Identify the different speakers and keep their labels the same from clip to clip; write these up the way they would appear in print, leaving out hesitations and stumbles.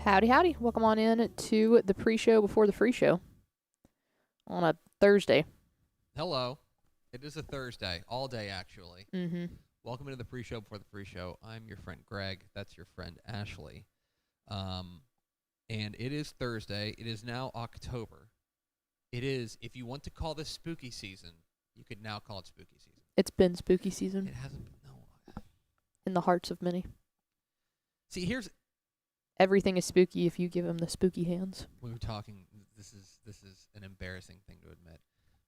Speaker 1: Howdy, howdy. Welcome on in to the pre-show before the free show on a Thursday.
Speaker 2: Hello. It is a Thursday, all day actually.
Speaker 1: Mm-hmm.
Speaker 2: Welcome into the pre-show before the free show. I'm your friend Greg. That's your friend Ashley. And it is Thursday. It is now October. It is, if you want to call this spooky season, you could now call it spooky season.
Speaker 1: It's been spooky season.
Speaker 2: It hasn't been, no.
Speaker 1: In the hearts of many.
Speaker 2: See,
Speaker 1: Everything is spooky if you give them the spooky hands.
Speaker 2: we were talking, this is an embarrassing thing to admit,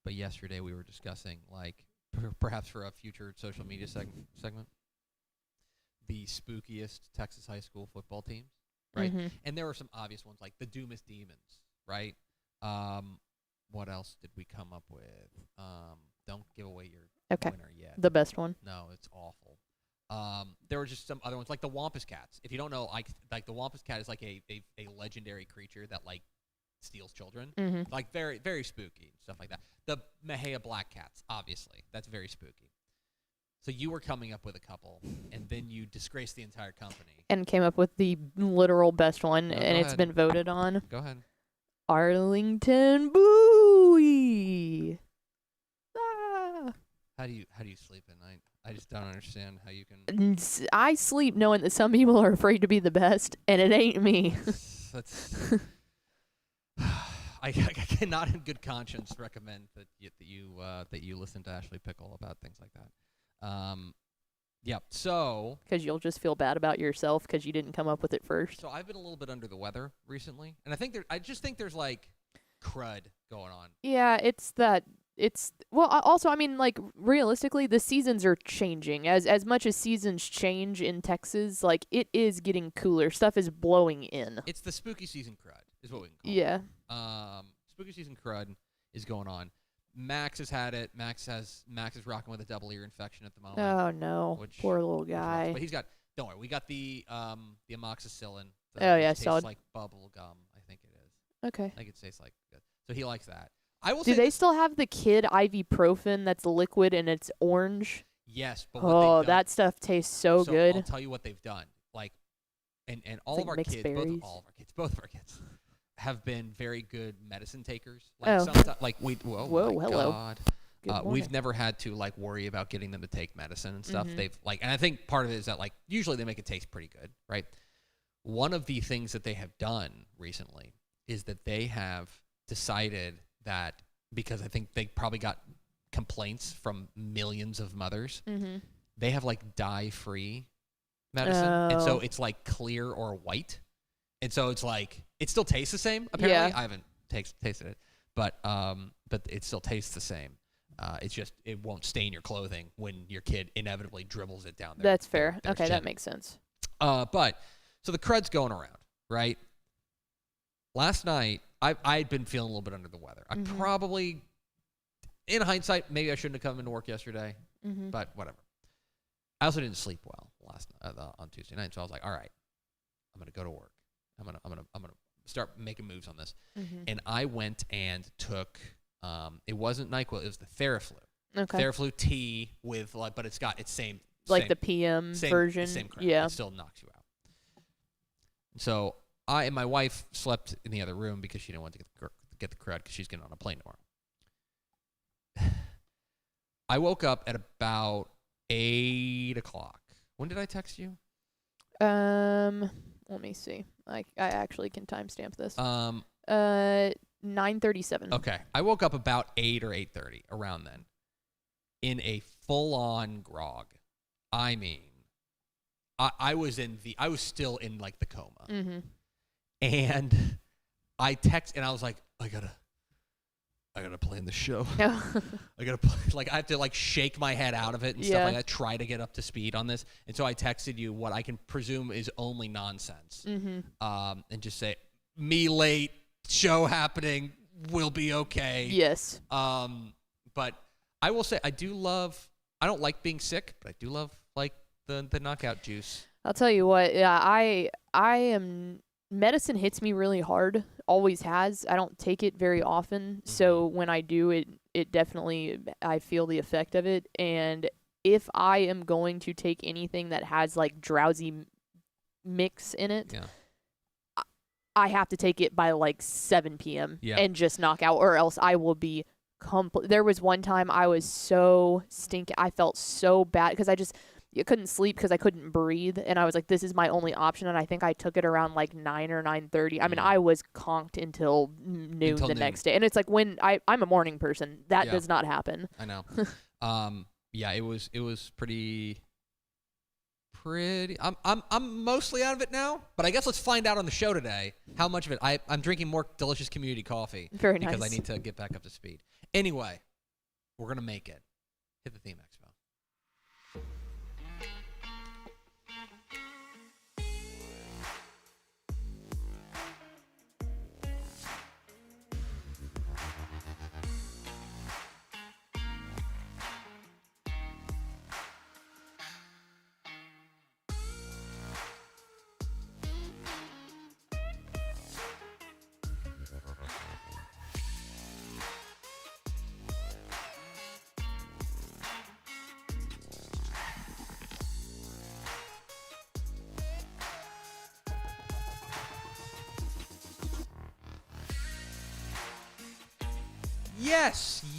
Speaker 2: but yesterday we were discussing, like, perhaps for a future social media segment, the spookiest Texas high school football teams, right?
Speaker 1: Mm-hmm.
Speaker 2: And there were some obvious ones, like the Dumas Demons, right? What else did we come up with? Don't give away your winner yet.
Speaker 1: The best one.
Speaker 2: No, it's awful. There were just some other ones, like the Wampus Cats. If you don't know, like the Wampus Cat is like a legendary creature that like steals children,
Speaker 1: Mm-hmm.
Speaker 2: like very very spooky stuff like that. The Mahia Black Cats, obviously, that's very spooky. So you were coming up with a couple, and then you disgraced the entire company.
Speaker 1: And came up with the literal best one,
Speaker 2: No,
Speaker 1: and
Speaker 2: go
Speaker 1: it's
Speaker 2: ahead.
Speaker 1: been voted on.
Speaker 2: Go ahead.
Speaker 1: Arlington Bowie. Ah.
Speaker 2: How do you sleep at night? I just don't understand how you can.
Speaker 1: I sleep knowing that some people are afraid to be the best, and it ain't me.
Speaker 2: That's I cannot in good conscience recommend that you listen to Ashley Pickle about things like that. Yep. So
Speaker 1: Because you'll just feel bad about yourself because you didn't come up with it first.
Speaker 2: I've been a little bit under the weather recently, and I just think there's like crud going on.
Speaker 1: Yeah, also, I mean, like, realistically, the seasons are changing. As much as seasons change in Texas, like, it is getting cooler. Stuff is blowing in.
Speaker 2: It's the spooky season crud, is what we can call
Speaker 1: Yeah.
Speaker 2: it. Spooky season crud is going on. Max has had it. Max is rocking with a double ear infection at the moment.
Speaker 1: Oh, no. Poor little guy.
Speaker 2: But he's got. Don't worry, we got the amoxicillin.
Speaker 1: Oh, yeah,
Speaker 2: tastes
Speaker 1: solid.
Speaker 2: like bubble gum. I think it is.
Speaker 1: Okay.
Speaker 2: I think it tastes like good. So he likes that. I will
Speaker 1: Do
Speaker 2: say
Speaker 1: they
Speaker 2: this-
Speaker 1: still have the kid ibuprofen that's liquid and it's orange?
Speaker 2: Yes, but what
Speaker 1: Oh,
Speaker 2: they've done,
Speaker 1: that stuff tastes so
Speaker 2: I'll
Speaker 1: good.
Speaker 2: tell you what they've done. Like, and all
Speaker 1: like
Speaker 2: of our
Speaker 1: mixed
Speaker 2: kids,
Speaker 1: berries.
Speaker 2: both of our kids, have been very good medicine takers. Like
Speaker 1: Oh.
Speaker 2: sometimes, like whoa, my
Speaker 1: hello.
Speaker 2: God.
Speaker 1: Good
Speaker 2: We've
Speaker 1: morning.
Speaker 2: never had to like worry about getting them to take medicine and stuff.
Speaker 1: Mhm.
Speaker 2: They've like, and I think part of it is that like usually they make it taste pretty good, right? One of the things that they have done recently is that they have decided that, because I think they probably got complaints from millions of mothers,
Speaker 1: Mm-hmm.
Speaker 2: they have like dye-free medicine, and so
Speaker 1: Oh.
Speaker 2: it's like clear or white, and so it's like it still tastes the same. Apparently,
Speaker 1: Yeah.
Speaker 2: I haven't tasted it, but it still tastes the same. It's just it won't stain your clothing when your kid inevitably dribbles it down there.
Speaker 1: That's fair. Okay, that makes sense.
Speaker 2: But so the crud's going around, right? Last night, I'd been feeling a little bit under the weather. I
Speaker 1: Mhm.
Speaker 2: probably, in hindsight, maybe I shouldn't have come into work yesterday,
Speaker 1: Mm-hmm.
Speaker 2: but whatever. I also didn't sleep well last on Tuesday night, so I was like, all right, I'm gonna go to work. I'm gonna start making moves on this.
Speaker 1: Mm-hmm.
Speaker 2: And I went and took. It wasn't NyQuil. It was the Theraflu.
Speaker 1: Okay.
Speaker 2: Theraflu T with like, but it's got its same.
Speaker 1: Like
Speaker 2: same,
Speaker 1: the PM version.
Speaker 2: Same crap.
Speaker 1: Yeah.
Speaker 2: It still knocks you out. So I and my wife slept in the other room because she didn't want to get the crud because she's getting on a plane tomorrow. I woke up at about 8 o'clock. When did I text you?
Speaker 1: Let me see. I actually can timestamp this. 9:37.
Speaker 2: Okay. I woke up about 8 or 8:30, around then, in a full-on grog. I mean, I was still in like the coma.
Speaker 1: Mm-hmm.
Speaker 2: And I text and I was like, I gotta plan the show. I gotta play, like I have to like shake my head out of it and stuff like that, try to get up to speed on this. And so I texted you what I can presume is only nonsense.
Speaker 1: Mm-hmm.
Speaker 2: And just say, me late, show happening, will be okay.
Speaker 1: Yes.
Speaker 2: But I will say I don't like being sick, but I do love like the knockout juice.
Speaker 1: I'll tell you what. Yeah, I am. Medicine hits me really hard. Always has. I don't take it very often, so when I do, it definitely I feel the effect of it. And if I am going to take anything that has like drowsy mix in it,
Speaker 2: Yeah.
Speaker 1: I have to take it by like 7 p.m.
Speaker 2: Yeah.
Speaker 1: and just knock out, or else I will be There was one time I was so stinking. I felt so bad because I couldn't sleep because I couldn't breathe, and I was like, this is my only option. And I think I took it around like 9 or 9:30. I mean, I was conked until noon the next day. And it's like when I'm a morning person, that does not happen.
Speaker 2: I know. Yeah, it was pretty. I'm mostly out of it now, but I guess let's find out on the show today how much of it. I'm drinking more delicious community coffee.
Speaker 1: Very
Speaker 2: because
Speaker 1: nice.
Speaker 2: I need to get back up to speed. Anyway, we're gonna make it. Hit the theme, Expo.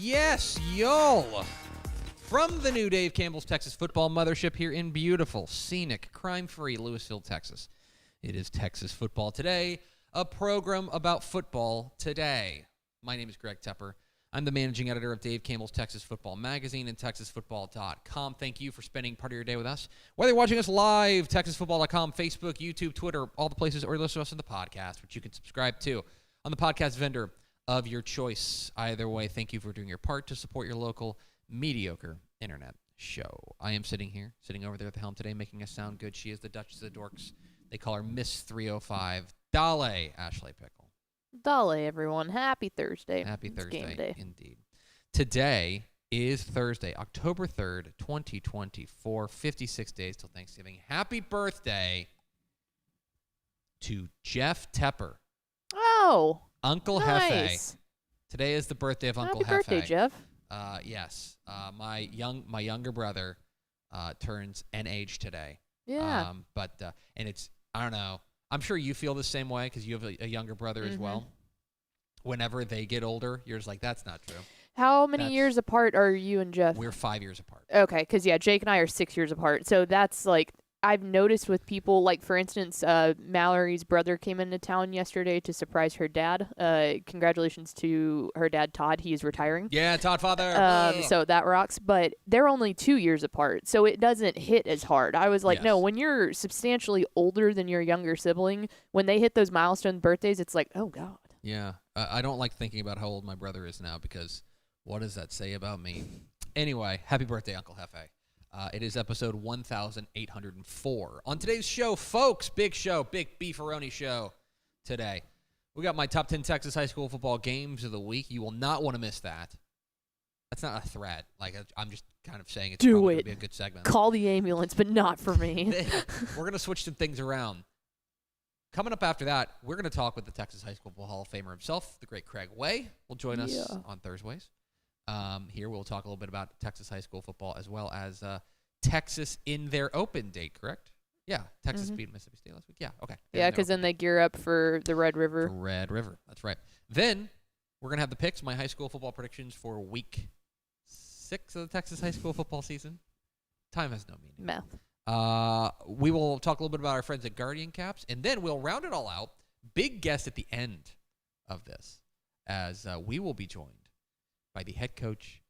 Speaker 2: Yes, y'all. From the new Dave Campbell's Texas Football Mothership here in beautiful, scenic, crime-free Lewisville, Texas. It is Texas Football Today, a program about football today. My name is Greg Tepper. I'm the managing editor of Dave Campbell's Texas Football Magazine and TexasFootball.com. Thank you for spending part of your day with us. Whether you're watching us live, TexasFootball.com, Facebook, YouTube, Twitter, all the places, or listen to us on the podcast, which you can subscribe to on the podcast vendor of your choice. Either way, thank you for doing your part to support your local mediocre internet show. I am sitting over there at the helm today, making us sound good. She is the Duchess of the Dorks. They call her Miss 305, Dale Ashley Pickle.
Speaker 1: Dale, everyone. Happy Thursday.
Speaker 2: Happy
Speaker 1: It's
Speaker 2: Thursday,
Speaker 1: game day.
Speaker 2: indeed. Today is Thursday, October 3rd, 2024, 56 days till Thanksgiving. Happy birthday to Jeff Tepper.
Speaker 1: Oh,
Speaker 2: Uncle
Speaker 1: nice.
Speaker 2: Hefe. Today is the birthday of Uncle Hefe.
Speaker 1: Happy birthday, Jeff.
Speaker 2: Yes. My younger brother turns an age today.
Speaker 1: Yeah.
Speaker 2: And it's, I don't know. I'm sure you feel the same way because you have a younger brother as well. Whenever they get older, you're just like, that's not true.
Speaker 1: How many years apart are you and Jeff?
Speaker 2: We're 5 years apart.
Speaker 1: Okay, because, Jake and I are 6 years apart. So that's like, I've noticed with people, like, for instance, Mallory's brother came into town yesterday to surprise her dad. Congratulations to her dad, Todd. He is retiring.
Speaker 2: Yeah, Todd father.
Speaker 1: So that rocks. But they're only 2 years apart, so it doesn't hit as hard. I was like, no, when you're substantially older than your younger sibling, when they hit those milestone birthdays, it's like, oh, God.
Speaker 2: Yeah. I don't like thinking about how old my brother is now because what does that say about me? Anyway, happy birthday, Uncle Hefe. It is episode 1804. On today's show, folks, big show, big beefaroni show today. We got my top 10 Texas high school football games of the week. You will not want to miss that. That's not a threat. Like, I'm just kind of saying it's probably going to be a good segment.
Speaker 1: Call the ambulance, but not for me.
Speaker 2: We're going to switch some things around. Coming up after that, we're going to talk with the Texas High School Football Hall of Famer himself, the great Craig Way, will join us on Thursdays. Here we'll talk a little bit about Texas high school football as well as Texas in their open date, correct? Yeah, Texas beat Mississippi State last week. Yeah, okay.
Speaker 1: Yeah, because then they gear up for the Red River.
Speaker 2: Red River, that's right. Then we're going to have the picks, my high school football predictions for week 6 of the Texas high school football season. Time has no meaning.
Speaker 1: Math.
Speaker 2: We will talk a little bit about our friends at Guardian Caps, and then we'll round it all out. Big guest at the end of this, as we will be joined by the head coach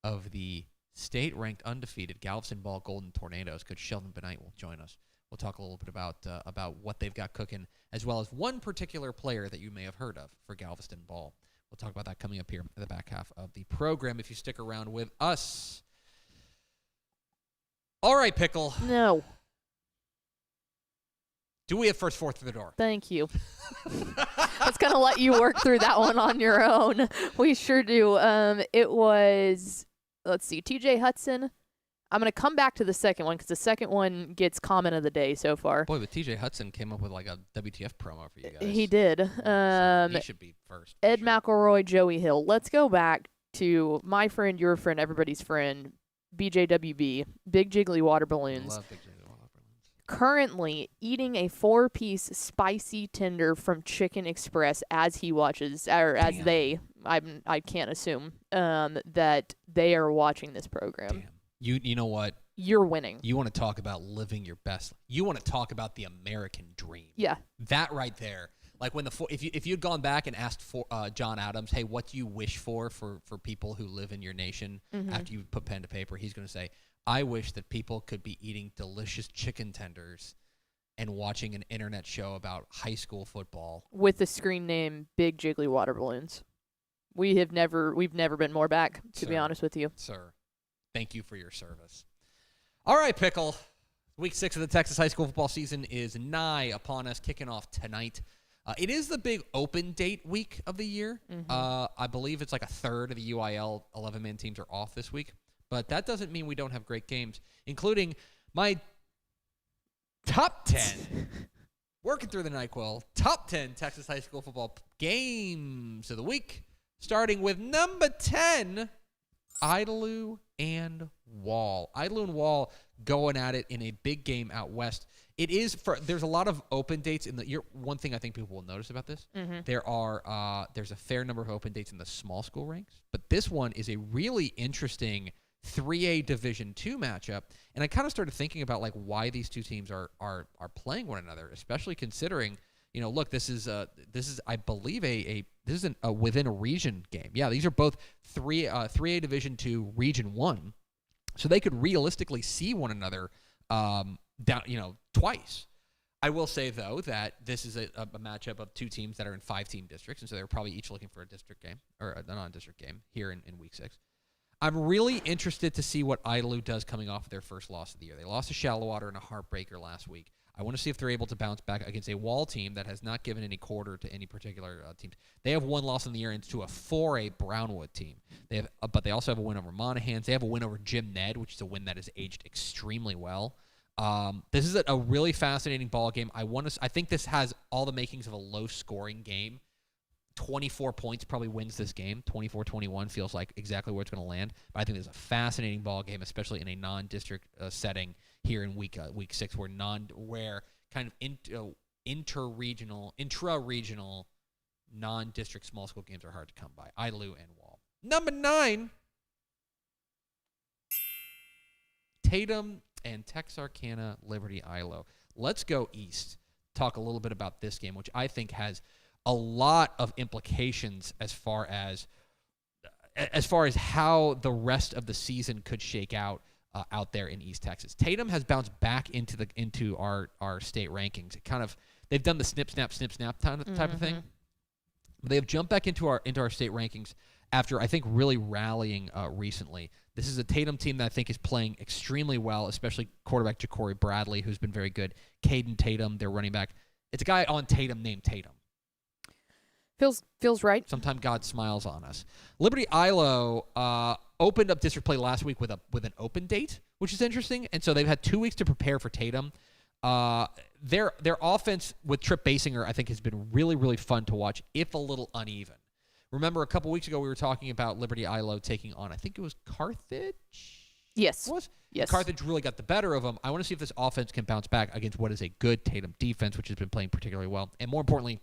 Speaker 2: of the state-ranked undefeated Galveston Ball Golden Tornadoes. Coach Sheldon Bennight will join us. We'll talk a little bit about what they've got cooking, as well as one particular player that you may have heard of for Galveston Ball. We'll talk about that coming up here in the back half of the program if you stick around with us. All right, Pickle.
Speaker 1: No.
Speaker 2: Do we have first four through the door?
Speaker 1: Thank you. I was going to let you work through that one on your own. We sure do. It was, let's see, TJ Hudson. I'm going to come back to the second one because the second one gets comment of the day so far.
Speaker 2: Boy, but TJ Hudson came up with like a WTF promo for you guys.
Speaker 1: He did.
Speaker 2: So he should be first.
Speaker 1: Ed McElroy, Joey Hill. Let's go back to my friend, your friend, everybody's friend, BJWB, Big Jiggly Water Balloons.
Speaker 2: I love Big Jiggly Water Balloons.
Speaker 1: currently eating a 4-piece spicy tender from Chicken Express as he watches, or as
Speaker 2: Damn.
Speaker 1: I can't assume, that they are watching this program.
Speaker 2: Damn. You know what?
Speaker 1: You're winning.
Speaker 2: You want to talk about living your best. You want to talk about the American dream.
Speaker 1: Yeah.
Speaker 2: That right there. Like when if you'd gone back and asked for John Adams, hey, what do you wish for people who live in your nation after you put pen to paper, he's going to say, I wish that people could be eating delicious chicken tenders and watching an internet show about high school football
Speaker 1: With the screen name Big Jiggly Water Balloons. We've never been more back, to be honest with you.
Speaker 2: Sir, thank you for your service. All right, Pickle. Week 6 of the Texas high school football season is nigh upon us, kicking off tonight. It is the big open date week of the year. I believe it's like a third of the UIL 11-man teams are off this week. But that doesn't mean we don't have great games, including my top 10, working through the NyQuil, top 10 Texas high school football games of the week, starting with number 10, Idalou and Wall. Idalou and Wall going at it in a big game out west. There's a lot of open dates in the year. One thing I think people will notice about this, there's a fair number of open dates in the small school ranks, but this one is a really interesting 3A Division II matchup, and I kind of started thinking about like why these two teams are playing one another, especially considering, look, this is I believe this is a within a region game. Yeah, these are both 3A Division II Region 1, so they could realistically see one another twice. I will say though that this is a matchup of two teams that are in 5-team districts, and so they're probably each looking for a district game or a non-district game here in week 6. I'm really interested to see what Idalou does coming off of their first loss of the year. They lost to Shallowater in a heartbreaker last week. I want to see if they're able to bounce back against a Wall team that has not given any quarter to any particular teams. They have one loss in the year into a 4A Brownwood team. But they also have a win over Monahans. They have a win over Jim Ned, which is a win that has aged extremely well. This is a really fascinating ball game. I think this has all the makings of a low-scoring game. 24 points probably wins this game. 24-21 feels like exactly where it's going to land. But I think it's a fascinating ball game, especially in a non-district setting here in week 6, where kind of intra-regional, non-district small school games are hard to come by. Idalou and Wall. Number 9, Tatum and Texarkana Liberty Ilo. Let's go east. Talk a little bit about this game, which I think has a lot of implications as far as how the rest of the season could shake out there in East Texas. Tatum has bounced back into our state rankings. They've done the snip snap type of thing. But they have jumped back into our state rankings after I think really rallying recently. This is a Tatum team that I think is playing extremely well, especially quarterback Ja'Cory Bradley, who's been very good. Caden Tatum, their running back. It's a guy on Tatum named Tatum.
Speaker 1: Feels right.
Speaker 2: Sometimes God smiles on us. Liberty Ilo opened up district play last week with an open date, which is interesting. And so they've had 2 weeks to prepare for Tatum. Their offense with Trip Basinger, I think, has been really, really fun to watch, if a little uneven. Remember, a couple weeks ago we were talking about Liberty Ilo taking on, I think it was Carthage?
Speaker 1: Yes.
Speaker 2: What?
Speaker 1: Yes.
Speaker 2: Carthage really got the better of them. I want to see if this offense can bounce back against what is a good Tatum defense, which has been playing particularly well. And more importantly,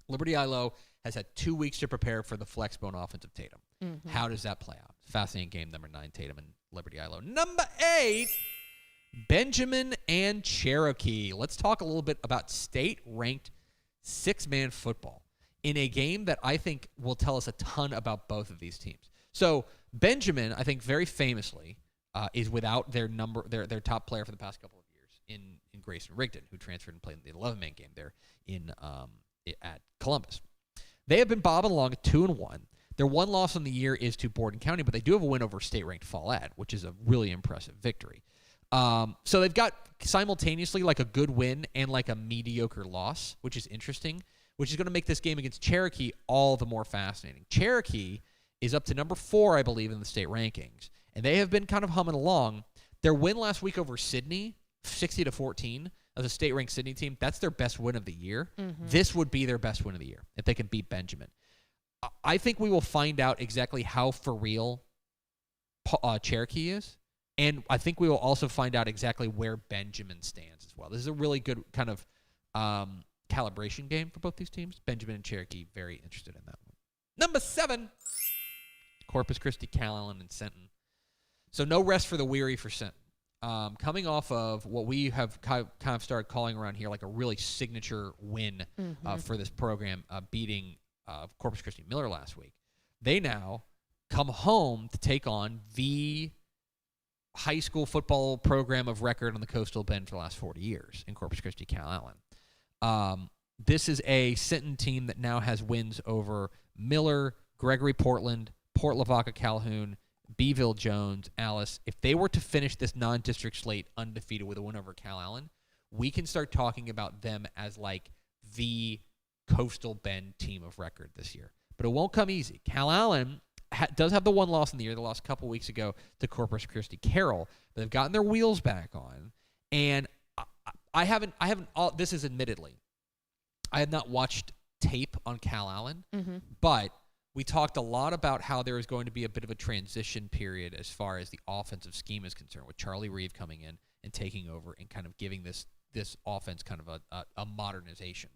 Speaker 2: Liberty Ilo has had 2 weeks to prepare for the flexbone offense of Tatum. How does that play out? Fascinating game, number 9, Tatum and Liberty Ilo. Number 8, Benjamin and Cherokee. Let's talk a little bit about state-ranked 6-man football in a game that I think will tell us a ton about both of these teams. So Benjamin, I think very famously, is without their top player for the past couple of years in Grayson Rigdon, who transferred and played in the 11-man game there at Columbus. They have been bobbing along at 2-1. Their one loss on the year is to Borden County, but they do have a win over state-ranked Follett, which is a really impressive victory. So they've got simultaneously like a good win and like a mediocre loss, which is interesting, which is going to make this game against Cherokee all the more fascinating. Cherokee is up to number 4, I believe, in the state rankings, and they have been kind of humming along. Their win last week over Sidney, 60-14, as a state-ranked Sidney team, that's their best win of the year. This would be their best win of the year if they can beat Benjamin. I think we will find out exactly how for real Cherokee is And I think we will also find out exactly where Benjamin stands as well. This is a really good kind of calibration game for both these teams. Benjamin and Cherokee, very interested in that one. Number 7, Corpus Christi, Calallen, and Sinton. So no rest for the weary for Sinton. Coming off of what we have kind of started calling around here like a really signature win for this program, beating Corpus Christi Miller last week. They now come home to take on the high school football program of record on the Coastal Bend for the last 40 years in Corpus Christi, Calallen. This is a Sinton team that now has wins over Miller, Gregory Portland, Port Lavaca Calhoun, Beeville Jones, Alice. If they were to finish this non-district slate undefeated with a win over Calallen, we can start talking about them as like the Coastal Bend team of record this year. But it won't come easy. Calallen does have the one loss in the year. They lost a couple weeks ago to Corpus Christi Carroll. But they've gotten their wheels back on. And I haven't, this is admittedly, I have not watched tape on Calallen, but we talked a lot about how there is going to be a bit of a transition period as far as the offensive scheme is concerned, with Charlie Reeve coming in and taking over and kind of giving this offense kind of a modernization.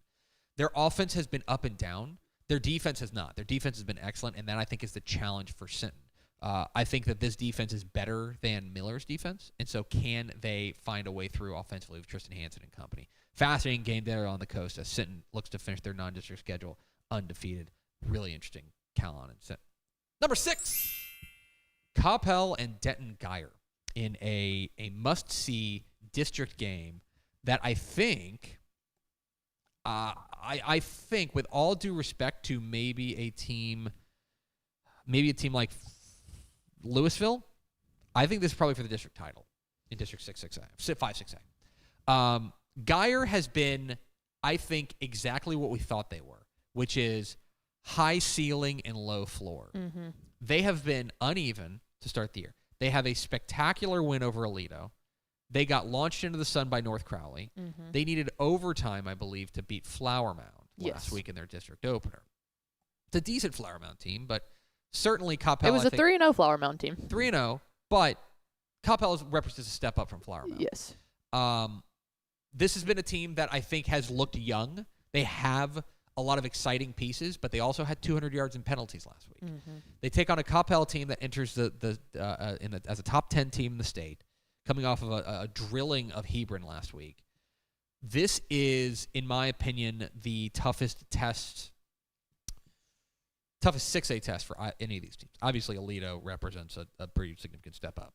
Speaker 2: Their offense has been up and down. Their defense has not. Their defense has been excellent, and that I think is the challenge for Sinton. I think that this defense is better than Miller's defense, and so can they find a way through offensively with Tristan Hanson and company? Fascinating game there on the coast as Sinton looks to finish their non-district schedule undefeated. Really interesting. Calallen and Sinton. Number 6, Coppell and Denton Geyer in a must-see district game that I think, I think with all due respect to maybe a team like Louisville, I think this is probably for the district title in District 5-6A. Geyer has been, I think, exactly what we thought they were, which is high ceiling and low floor. They have been uneven to start the year. They have a spectacular win over Aledo. They got launched into the sun by North Crowley. They needed overtime, I believe, to beat Flower Mound last week in their district opener. It's a decent Flower Mound team, but certainly Coppell.
Speaker 1: It was a 3-0 Flower Mound team.
Speaker 2: 3-0, but Coppell represents a step up from Flower Mound.
Speaker 1: Yes.
Speaker 2: This has been a team that I think has looked young. They have a lot of exciting pieces, but they also had 200 yards in penalties last week. They take on a Coppell team that enters as a top 10 team in the state, coming off of a drilling of Hebron last week. This is, in my opinion, the toughest 6A test for any of these teams. Obviously, Aledo represents a pretty significant step up.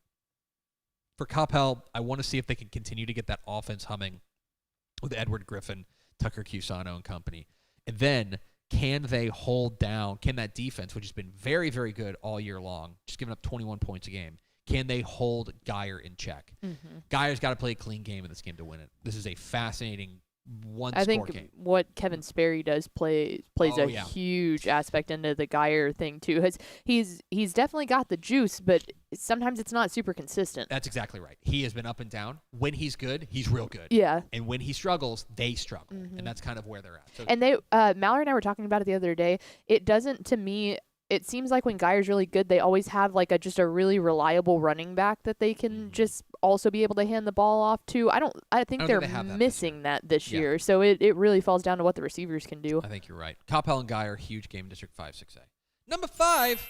Speaker 2: For Coppell, I want to see if they can continue to get that offense humming with Edward Griffin, Tucker Cusano, and company. And then, can they hold down, can that defense, which has been very, very good all year long, just giving up 21 points a game, can they hold Geyer in check? Geyer's got to play a clean game in this game to win it. This is a fascinating one-score game.
Speaker 1: I think what Kevin Sperry does plays a huge aspect into the Geyer thing, too. He's definitely got the juice, but sometimes it's not super consistent.
Speaker 2: That's exactly right. He has been up and down. When he's good, he's real good.
Speaker 1: Yeah.
Speaker 2: And when he struggles, they struggle. And that's kind of where they're at. So,
Speaker 1: and Mallory and I were talking about it the other day. It doesn't, to me, it seems like when Geyer's really good, they always have like just a really reliable running back that they can just also be able to hand the ball off to. I think they're missing that this year. So it really falls down to what the receivers can do.
Speaker 2: I think you're right. Coppell and Geyer, huge game in District 5-6A. Number 5,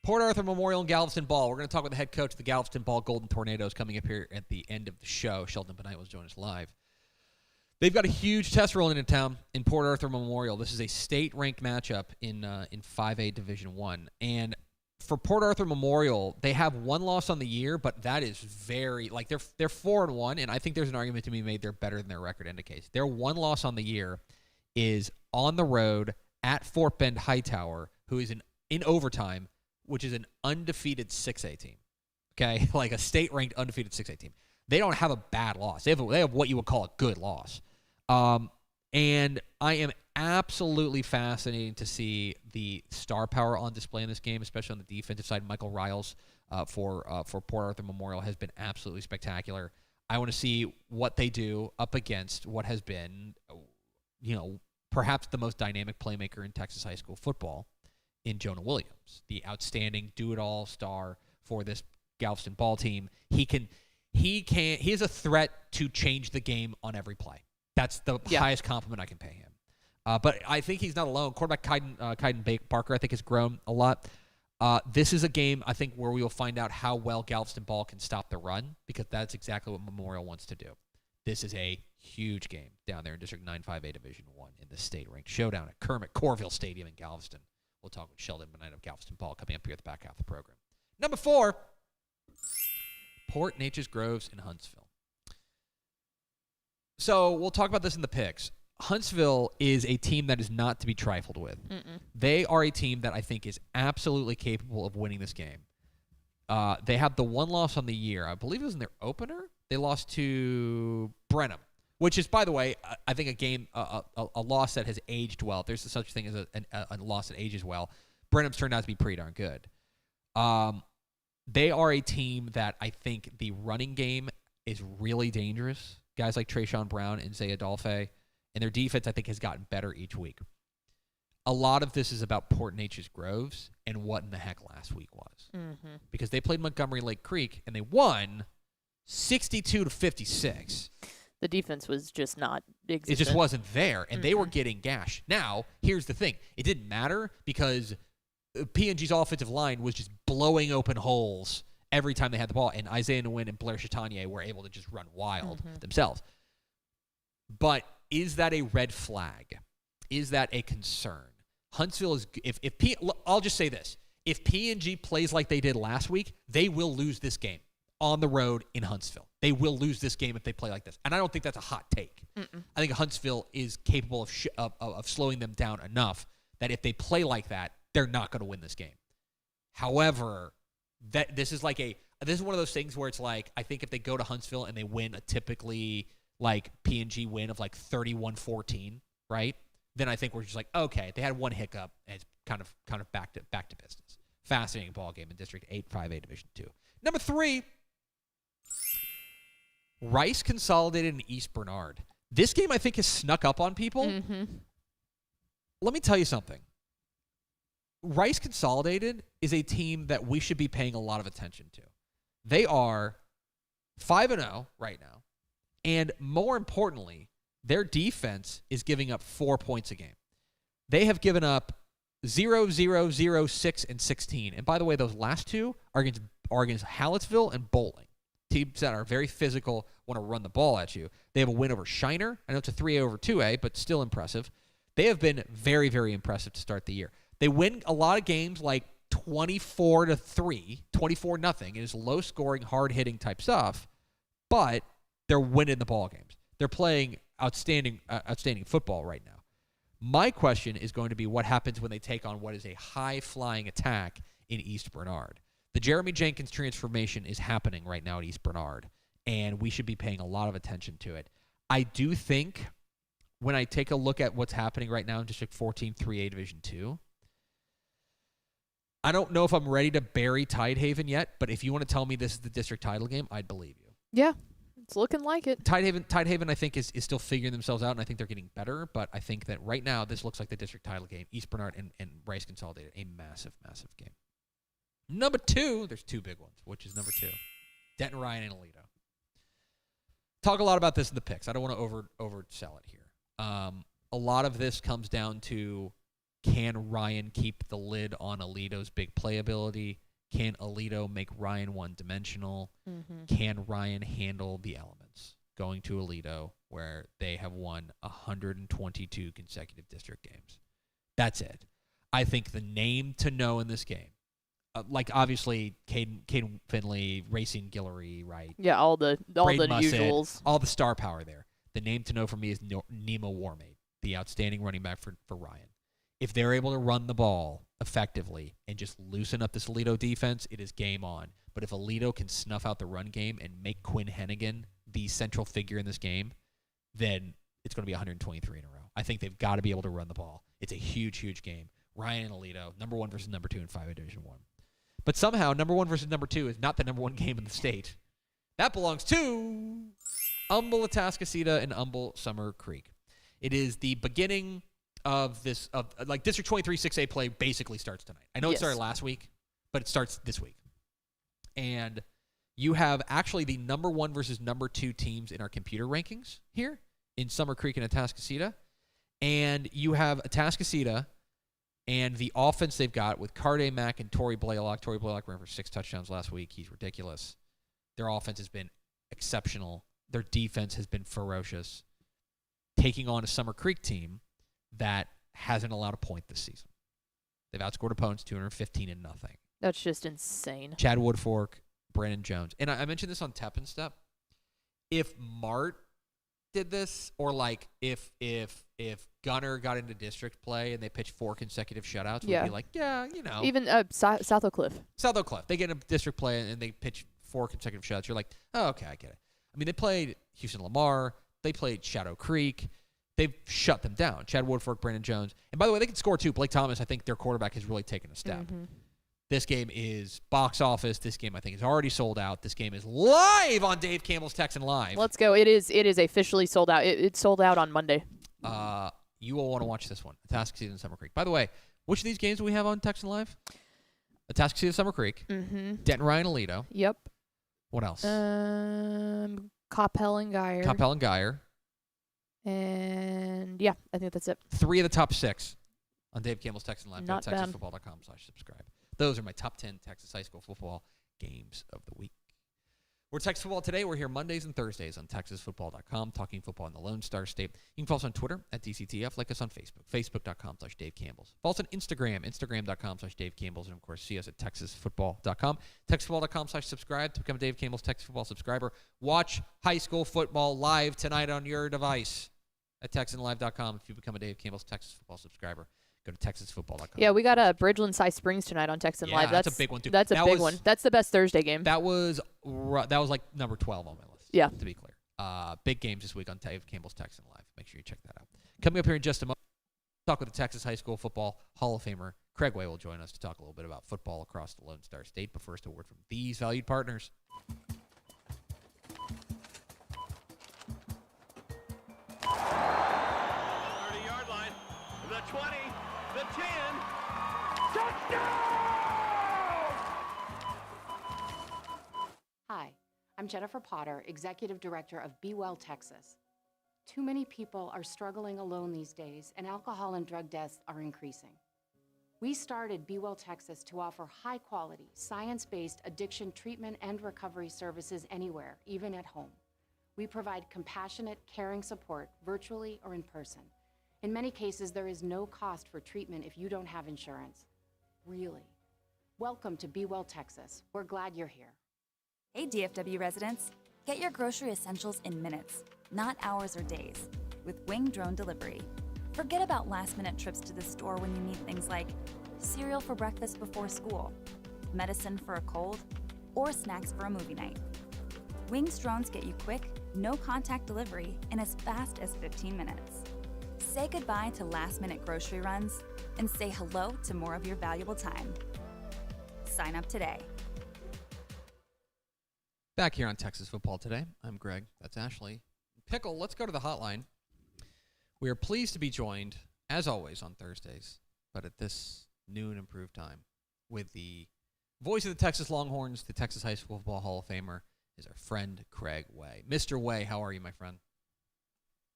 Speaker 2: Port Arthur Memorial and Galveston Ball. We're going to talk with the head coach of the Galveston Ball Golden Tornadoes coming up here at the end of the show. Sheldon Bennight will join us live. They've got a huge test rolling into town in Port Arthur Memorial. This is a state-ranked matchup in 5A Division I. And for Port Arthur Memorial, they have one loss on the year, but that is very, like, they're 4-1, and I think there's an argument to be made they're better than their record indicates. Their one loss on the year is on the road at Fort Bend Hightower, who is in overtime, which is an undefeated 6A team. Okay? Like a state-ranked undefeated 6A team. They don't have a bad loss. They have what you would call a good loss. And I am absolutely fascinated to see the star power on display in this game, especially on the defensive side. Michael Riles for Port Arthur Memorial has been absolutely spectacular. I want to see what they do up against what has been, perhaps the most dynamic playmaker in Texas high school football in Jonah Williams, the outstanding do-it-all star for this Galveston ball team. He is a threat to change the game on every play. That's the highest compliment I can pay him. But I think he's not alone. Quarterback Kaiden Barker, I think, has grown a lot. This is a game, I think, where we will find out how well Galveston ball can stop the run, because that's exactly what Memorial wants to do. This is a huge game down there in District 9-5A Division I in the state-ranked showdown at Kermit Corville Stadium in Galveston. We'll talk with Sheldon Bennight of Galveston ball coming up here at the back half of the program. Number 4, Port Neches Groves in Huntsville. So we'll talk about this in the picks. Huntsville is a team that is not to be trifled with. They are a team that I think is absolutely capable of winning this game. They have the one loss on the year. I believe it was in their opener. They lost to Brenham, which is, by the way, I think a game, a loss that has aged well. There's such a thing as a loss that ages well. Brenham's turned out to be pretty darn good. They are a team that I think the running game is really dangerous. Guys like Trayshawn Brown and Zay Adolphe. And their defense, I think, has gotten better each week. A lot of this is about Port Neches Groves and what in the heck last week was. Because they played Montgomery Lake Creek, and they won 62-56.
Speaker 1: The defense was just not existent.
Speaker 2: It just wasn't there, and they were getting gashed. Now, here's the thing. It didn't matter because PNG's offensive line was just blowing open holes every time they had the ball, and Isaiah Nguyen and Blair Chatanier were able to just run wild themselves. But is that a red flag? Is that a concern? Huntsville is I'll just say this. If PNG plays like they did last week, they will lose this game on the road in Huntsville. They will lose this game if they play like this. And I don't think that's a hot take. I think Huntsville is capable of slowing them down enough that if they play like that, they're not going to win this game. However, this is one of those things where it's like, I think if they go to Huntsville and they win a typically like PNG win of like 31-14, right? Then I think we're just like, okay, they had one hiccup and it's kind of back to business. Fascinating ball game in District 8-5A Division 2. Number 3, Rice Consolidated in East Bernard. This game I think has snuck up on people. Let me tell you something. Rice Consolidated is a team that we should be paying a lot of attention to. They are 5-0 right now. And more importantly, their defense is giving up 4 points a game. They have given up 0, 0, 0, 6, and 16. And by the way, those last two are against Hallettsville and Bowling. Teams that are very physical, want to run the ball at you. They have a win over Shiner. I know it's a 3A over 2A, but still impressive. They have been very, very impressive to start the year. They win a lot of games like 24-3, 24-0. It is low-scoring, hard-hitting type stuff, but they're winning the ball games. They're playing outstanding football right now. My question is going to be what happens when they take on what is a high-flying attack in East Bernard. The Jeremy Jenkins transformation is happening right now at East Bernard, and we should be paying a lot of attention to it. I do think when I take a look at what's happening right now in District 14, 3A Division 2, I don't know if I'm ready to bury Tidehaven yet, but if you want to tell me this is the district title game, I'd believe you.
Speaker 1: Yeah, it's looking like it.
Speaker 2: Tidehaven I think, is still figuring themselves out, and I think they're getting better, but I think that right now this looks like the district title game. East Bernard and Rice Consolidated, a massive, massive game. Number 2, there's 2 big ones, which is number 2, Denton Ryan and Aledo. Talk a lot about this in the picks. I don't want to oversell it here. A lot of this comes down to, can Ryan keep the lid on Aledo's big playability? Can Aledo make Ryan one-dimensional? Can Ryan handle the elements? Going to Aledo, where they have won 122 consecutive district games. That's it. I think the name to know in this game, like obviously Caden Finley, Racine Guillory, right?
Speaker 1: Yeah, all the usuals.
Speaker 2: All the star power there. The name to know for me is Nemo Warmate, the outstanding running back for Ryan. If they're able to run the ball effectively and just loosen up this Aledo defense, it is game on. But if Aledo can snuff out the run game and make Quinn Hennigan the central figure in this game, then it's going to be 123 in a row. I think they've got to be able to run the ball. It's a huge, huge game. Ryan and Aledo, number 1 versus number 2 in 5A Division 1. But somehow, number 1 versus number 2 is not the number 1 game in the state. That belongs to Humble Atascocita and Humble Summer Creek. It is the beginning of this, like District 23 6A play basically starts tonight. I know it started last week, but it starts this week. And you have actually the number 1 versus number 2 teams in our computer rankings here in Summer Creek and Atascocita. And you have Atascocita and the offense they've got with Carde Mack and Torrey Blaylock. Torrey Blaylock ran for 6 touchdowns last week. He's ridiculous. Their offense has been exceptional. Their defense has been ferocious, taking on a Summer Creek team that hasn't allowed a point this season. They've outscored opponents 215-0.
Speaker 1: That's just insane.
Speaker 2: Chad Woodfork, Brandon Jones. And I mentioned this on Tep and Step. If Mart did this, or like if Gunner got into district play and they pitched 4 consecutive shutouts, we'd be like, yeah, you know.
Speaker 1: Even South Oak Cliff.
Speaker 2: South Oak Cliff. They get into district play and they pitch 4 consecutive shutouts. You're like, oh, okay, I get it. I mean, they played Houston Lamar. They played Shadow Creek. They've shut them down. Chad Woodfork, Brandon Jones. And by the way, they can score too. Blake Thomas, I think their quarterback has really taken a step.
Speaker 1: Mm-hmm.
Speaker 2: This game is box office. This game, I think, is already sold out. This game is live on Dave Campbell's Texan Live.
Speaker 1: Let's go. It is officially sold out. It sold out on Monday.
Speaker 2: You will want to watch this one. Atascocita and Summer Creek. By the way, which of these games do we have on Texan Live? Atascocita, Summer Creek.
Speaker 1: Mm-hmm.
Speaker 2: Denton, Ryan, Aledo.
Speaker 1: Yep.
Speaker 2: What else?
Speaker 1: Coppell and Geyer.
Speaker 2: Coppell and Geyer.
Speaker 1: And, yeah, I think that's it.
Speaker 2: 3 of the top 6 on Dave Campbell's Texan Live.
Speaker 1: Not
Speaker 2: Go to TexasFootball.com/subscribe. Those are my top 10 Texas high school football games of the week. We're Texas Football Today. We're here Mondays and Thursdays on TexasFootball.com, talking football in the Lone Star State. You can follow us on Twitter at DCTF. Like us on Facebook, Facebook.com/Dave Campbell's. Follow us on Instagram, Instagram.com/Dave Campbell's. And, of course, see us at TexasFootball.com. TexasFootball.com/subscribe to become a Dave Campbell's Texas Football subscriber. Watch high school football live tonight on your device at TexanLive.com if you become a Dave Campbell's Texas Football subscriber. Go to TexasFootball.com.
Speaker 1: Yeah, we got Bridgeland Cy Springs tonight on Texan Live.
Speaker 2: That's a big one, too.
Speaker 1: That's a big one. That's the best Thursday game.
Speaker 2: That was like number 12 on my list.
Speaker 1: Yeah.
Speaker 2: To be clear. Big games this week on Dave Campbell's Texan Live. Make sure you check that out. Coming up here in just a moment, talk with the Texas High School Football Hall of Famer Craig Way will join us to talk a little bit about football across the Lone Star State. But first, a word from these valued partners.
Speaker 3: 30-yard line, the 20, the 10, touchdown!
Speaker 4: Hi, I'm Jennifer Potter, Executive Director of Be Well Texas. Too many people are struggling alone these days, and alcohol and drug deaths are increasing. We started Be Well Texas to offer high-quality, science-based addiction treatment and recovery services anywhere, even at home. We provide compassionate, caring support virtually or in person. In many cases, there is no cost for treatment if you don't have insurance. Really. Welcome to Be Well Texas. We're glad you're here.
Speaker 5: Hey DFW residents, get your grocery essentials in minutes, not hours or days, with Wing Drone Delivery. Forget about last-minute trips to the store when you need things like cereal for breakfast before school, medicine for a cold, or snacks for a movie night. Wing's drones get you quick, no-contact delivery in as fast as 15 minutes. Say goodbye to last-minute grocery runs and say hello to more of your valuable time. Sign up today.
Speaker 2: Back here on Texas Football Today, I'm Greg. That's Ashley. Pickle, let's go to the hotline. We are pleased to be joined, as always, on Thursdays, but at this new and improved time, with the voice of the Texas Longhorns, the Texas High School Football Hall of Famer, is our friend Craig Way. Mr. Way, how are you, my friend?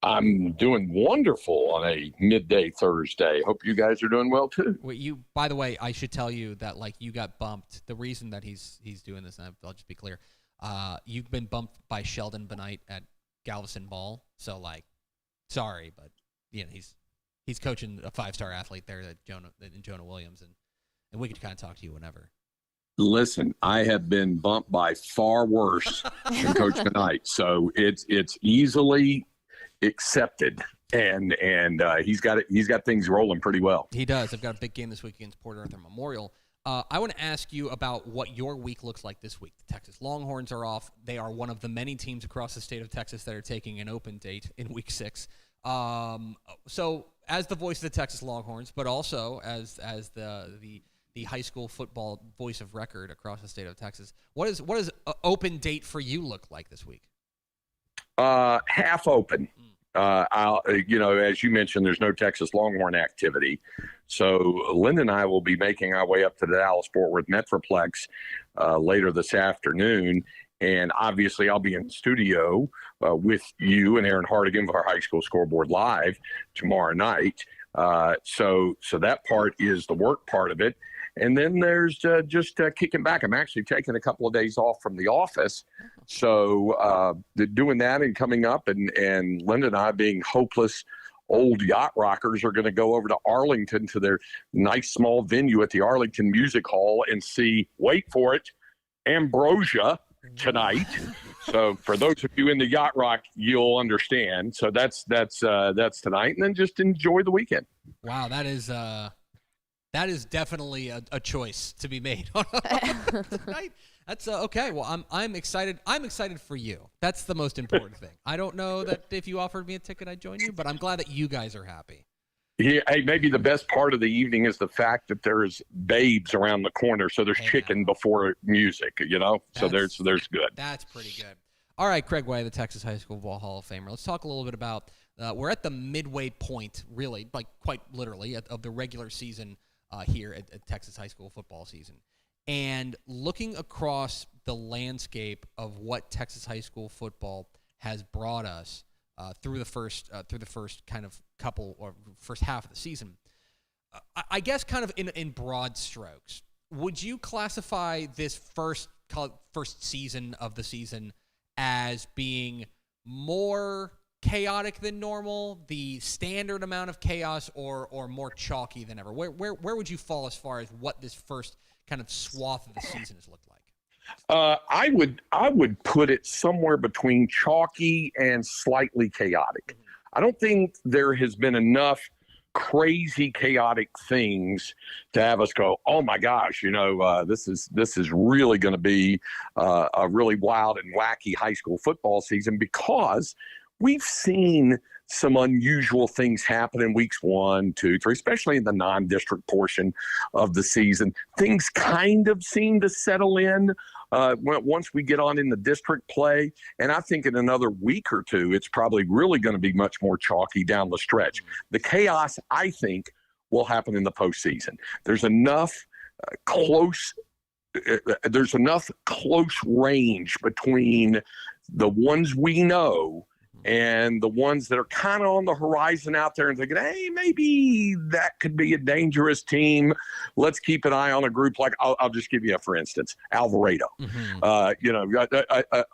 Speaker 6: I'm doing wonderful on a midday Thursday. Hope you guys are doing well too.
Speaker 2: Wait, by the way, I should tell you that you got bumped. The reason that he's doing this, and I'll just be clear, you've been bumped by Sheldon Bennight at Galveston Ball. So sorry, but he's coaching a 5-star athlete there, Jonah Williams, and we could kind of talk to you whenever.
Speaker 6: Listen, I have been bumped by far worse than Coach Bennight, so it's easily accepted, and he's got things rolling pretty well.
Speaker 2: He does. I've got a big game this week against Port Arthur Memorial. I want to ask you about what your week looks like this week. The Texas Longhorns are off. They are one of the many teams across the state of Texas that are taking an open date in week 6. So as the voice of the Texas Longhorns, but also as the high school football voice of record across the state of Texas, what does an open date for you look like this week?
Speaker 6: Half open. as you mentioned, there's no Texas Longhorn activity. So Linda and I will be making our way up to the Dallas-Fort Worth Metroplex later this afternoon. And obviously, I'll be in studio with you and Erin Hardigan for our High School Scoreboard Live tomorrow night. So that part is the work part of it. And then there's just kicking back. I'm actually taking a couple of days off from the office. So doing that and coming up, and Linda and I, being hopeless old yacht rockers, are going to go over to Arlington to their nice small venue at the Arlington Music Hall and see, wait for it, Ambrosia tonight. So for those of you in the yacht rock, you'll understand. So that's tonight, and then just enjoy the weekend.
Speaker 2: Wow, that is definitely a choice to be made tonight. That's okay. Well, I'm excited. I'm excited for you. That's the most important thing. I don't know that if you offered me a ticket, I'd join you, but I'm glad that you guys are happy.
Speaker 6: Yeah, hey, maybe the best part of the evening is the fact that there's babes around the corner, so there's chicken before music, so there's good.
Speaker 2: That's pretty good. All right, Craig Way, the Texas High School Football Hall of Famer. Let's talk a little bit about, we're at the midway point, really, like quite literally, of the regular season here at Texas High School football season. And looking across the landscape of what Texas high school football has brought us through the first kind of couple or first half of the season, I guess kind of in broad strokes, would you classify this first season of the season as being more chaotic than normal, the standard amount of chaos, or more chalky than ever? Where would you fall as far as what this first kind of swath of the season has looked like?
Speaker 6: I would put it somewhere between chalky and slightly chaotic. I don't think there has been enough crazy chaotic things to have us go, oh my gosh, this is really going to be a really wild and wacky high school football season, because we've seen some unusual things happen in weeks 1, 2, 3, especially in the non-district portion of the season. Things kind of seem to settle in once we get on in the district play. And I think in another week or two, it's probably really going to be much more chalky down the stretch. The chaos, I think, will happen in the postseason. There's enough close range between the ones we know and the ones that are kind of on the horizon out there and thinking, hey, maybe that could be a dangerous team. Let's keep an eye on a group like, I'll just give you for instance, Alvarado. A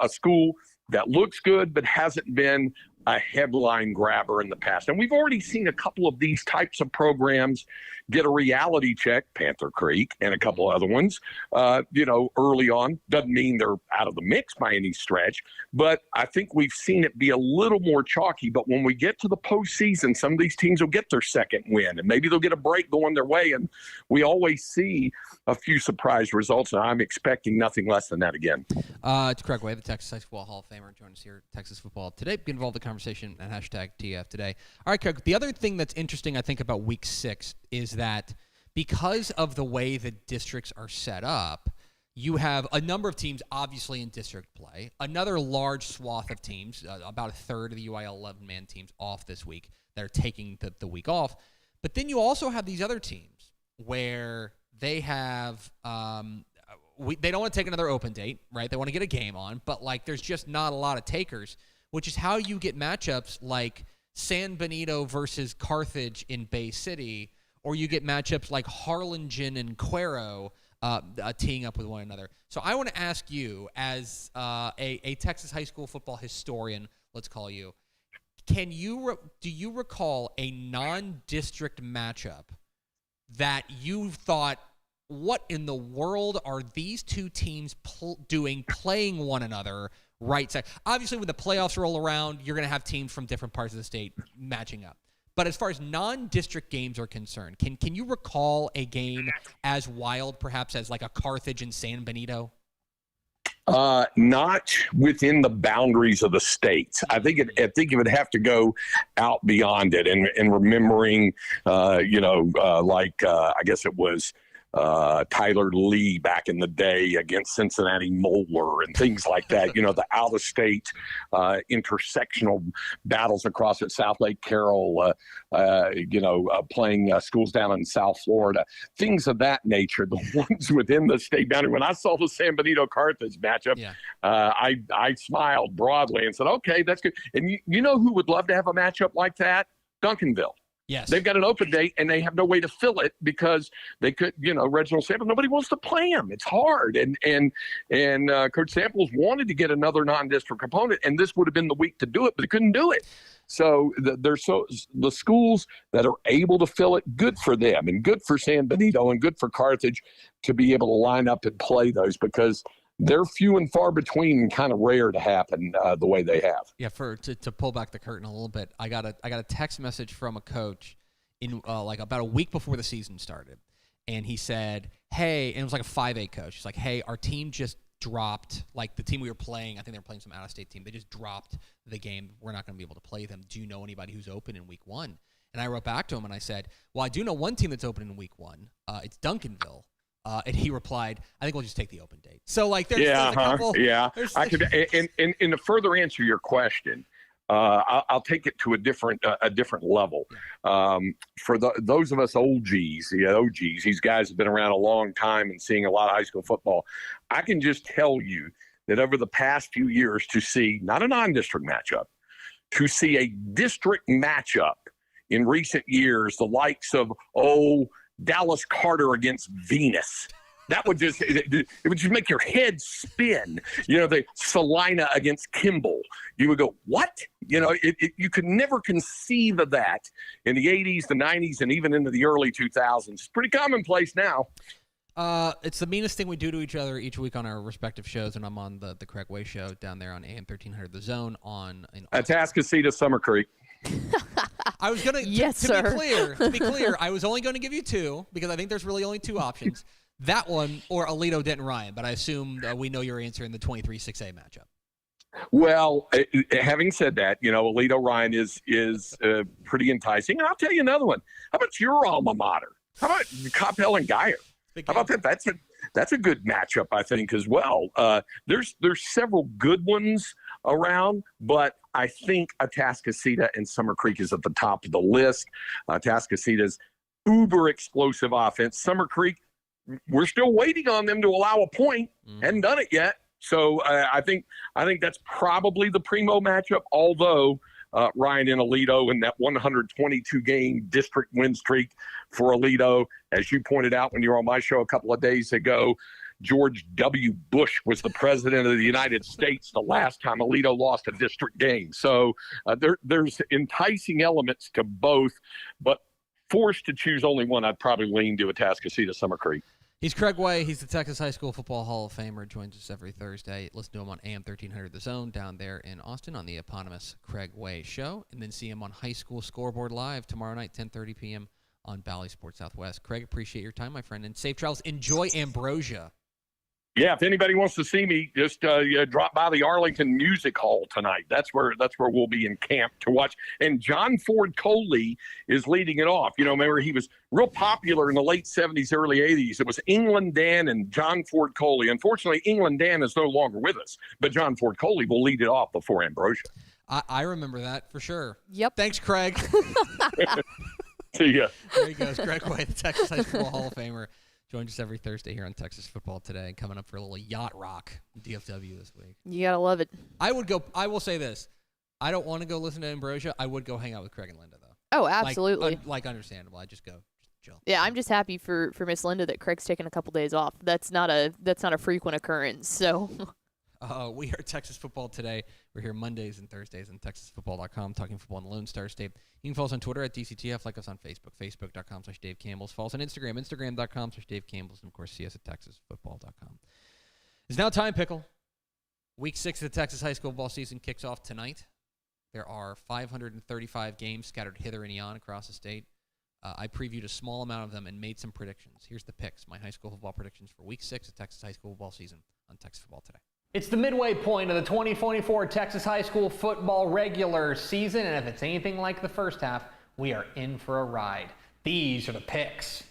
Speaker 6: school that looks good but hasn't been a headline grabber in the past. And we've already seen a couple of these types of programs get a reality check, Panther Creek and a couple other ones, early on. Doesn't mean they're out of the mix by any stretch, but I think we've seen it be a little more chalky. But when we get to the postseason, some of these teams will get their second win, and maybe they'll get a break going their way. And we always see a few surprise results, and I'm expecting nothing less than that again.
Speaker 2: It's Craig Way, the Texas High School Hall of Famer. Join us here at Texas Football Today. Get involved in the conversation at hashtag TF Today. All right, Craig, the other thing that's interesting, I think, about Week 6 is that because of the way the districts are set up, you have a number of teams obviously in district play, another large swath of teams, about a third of the UIL 11-man teams off this week that are taking the week off. But then you also have these other teams where they have they don't want to take another open date, right? They want to get a game on, but there's just not a lot of takers, which is how you get matchups like San Benito versus Carthage in Bay City, or you get matchups like Harlingen and Cuero teeing up with one another. So I want to ask you, as a Texas high school football historian, let's call you, do you recall a non-district matchup that you thought, what in the world are these two teams playing one another right side? Obviously, when the playoffs roll around, you're going to have teams from different parts of the state matching up. But as far as non-district games are concerned, can you recall a game as wild, perhaps, as like a Carthage and San Benito?
Speaker 6: Not within the boundaries of the states. I think it would have to go out beyond it. And remembering, I guess it was Tyler Lee back in the day against Cincinnati Moeller and things like that. The out-of-state intersectional battles across at South Lake Carroll, playing schools down in South Florida, things of that nature, the ones within the state boundary. When I saw the San Benito-Carthage matchup, I smiled broadly and said, okay, that's good. And you know who would love to have a matchup like that? Duncanville.
Speaker 2: Yes.
Speaker 6: They've got an open date, and they have no way to fill it because they could, Reginald Samples, nobody wants to play him. It's hard. And Coach Samples wanted to get another non-district opponent, and this would have been the week to do it, but they couldn't do it. So the schools that are able to fill it, good for them, and good for San Benito, and good for Carthage to be able to line up and play those, because they're few and far between and kind of rare to happen the way they have.
Speaker 2: Yeah, to pull back the curtain a little bit, I got a text message from a coach in like about a week before the season started, and he said, "Hey," and it was like a 5A coach. He's like, "Hey, our team just dropped, like the team we were playing. I think they were playing some out-of-state team. They just dropped the game. We're not going to be able to play them. Do you know anybody who's open in week 1?" And I wrote back to him and I said, "Well, I do know one team that's open in week 1. It's Duncanville." And he replied, "I think we'll just take the open date." So, like, there's a couple.
Speaker 6: Yeah, I could. And to further answer your question, I'll take it to a different level. For those of us OGs, these guys have been around a long time and seeing a lot of high school football. I can just tell you that over the past few years, to see not a non-district matchup, to see a district matchup in recent years, the likes of Dallas Carter against Venus. That would it would just make your head spin. The Salina against Kimball. You would go, what? You could never conceive of that in the 80s, the 90s, and even into the early 2000s. It's pretty commonplace now.
Speaker 2: It's the meanest thing we do to each other each week on our respective shows, and I'm on the Craig Way show down there on AM 1300 The Zone in
Speaker 6: Atascocita, Summer Creek.
Speaker 2: I was gonna to be clear, I was only going to give you 2 because I think there's really only 2 options. That one or Alito Denton Ryan, but I assume we know your answer in the 23 6A matchup.
Speaker 6: Well, having said that, Alito Ryan is pretty enticing. And I'll tell you another one. How about your alma mater? How about Coppell and Geyer? How about that? That's a good matchup, I think, as well. There's several good ones around, but I think Atascocita and Summer Creek is at the top of the list. Atascocita's uber explosive offense. Summer Creek, we're still waiting on them to allow a point. Hadn't done it yet. So I think that's probably the primo matchup, although Ryan and Alito in that 122-game district win streak for Alito, as you pointed out when you were on my show a couple of days ago, George W. Bush was the president of the United States the last time Alito lost a district game. So there's enticing elements to both, but forced to choose only one, I'd probably lean to Atascocita, Summer Creek. He's
Speaker 2: Craig Way. He's the Texas High School Football Hall of Famer. Joins us every Thursday. Listen to him on AM 1300 The Zone down there in Austin on the eponymous Craig Way Show. And then see him on High School Scoreboard Live tomorrow night, 10:30 p.m. on Bally Sports Southwest. Craig, appreciate your time, my friend. And safe travels. Enjoy Ambrosia.
Speaker 6: Yeah, if anybody wants to see me, just drop by the Arlington Music Hall tonight. That's where we'll be in camp to watch. And John Ford Coley is leading it off. Remember, he was real popular in the late 70s, early 80s. It was England Dan and John Ford Coley. Unfortunately, England Dan is no longer with us, but John Ford Coley will lead it off before Ambrosia.
Speaker 2: I remember that for sure.
Speaker 1: Yep.
Speaker 2: Thanks, Craig.
Speaker 6: See ya.
Speaker 2: There he goes, Craig Way, the Texas High School Hall of Famer. Joins us every Thursday here on Texas Football Today. Coming up for a little yacht rock DFW this week.
Speaker 1: You gotta love it.
Speaker 2: I will say this. I don't want to go listen to Ambrosia. I would go hang out with Craig and Linda, though.
Speaker 1: Oh, absolutely.
Speaker 2: Like understandable. I just go chill.
Speaker 1: Yeah, I'm just happy for Miss Linda that Craig's taking a couple days off. That's not a frequent occurrence. So
Speaker 2: we are Texas Football Today. We're here Mondays and Thursdays on TexasFootball.com, talking football in the Lone Star State. You can follow us on Twitter at DCTF, like us on Facebook, Facebook.com/Dave Campbell's. Follow us on Instagram, Instagram.com/Dave Campbell's, and of course, see us at TexasFootball.com. It's now time, Pickle. Week 6 of the Texas high school football season kicks off tonight. There are 535 games scattered hither and yon across the state. I previewed a small amount of them and made some predictions. Here's the picks, my high school football predictions for Week 6 of Texas high school football season on Texas Football Today.
Speaker 7: It's the midway point of the 2024 Texas high school football regular season, and if it's anything like the first half, we are in for a ride. These are the picks.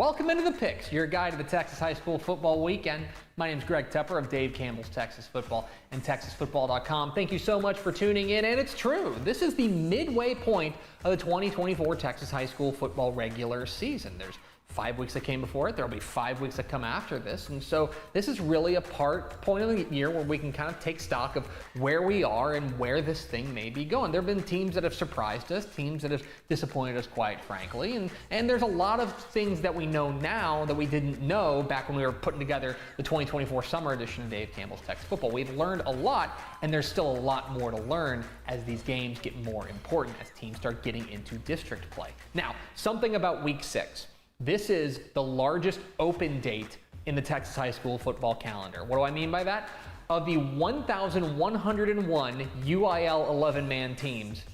Speaker 7: Welcome into the Picks, your guide to the Texas high school football weekend. My name is Greg Tepper of Dave Campbell's Texas Football and TexasFootball.com. Thank you so much for tuning in, and it's true. This is the midway point of the 2024 Texas high school football regular season. There's 5 weeks that came before it. There will be 5 weeks that come after this. And so this is really a point of the year where we can kind of take stock of where we are and where this thing may be going. There have been teams that have surprised us, teams that have disappointed us, quite frankly. And there's a lot of things that we know now that we didn't know back when we were putting together the 2024 summer edition of Dave Campbell's Texas Football. We've learned a lot, and there's still a lot more to learn as these games get more important, as teams start getting into district play. Now, something about week 6. This is the largest open date in the Texas high school football calendar. What do I mean by that? Of the 1,101 UIL 11-man teams,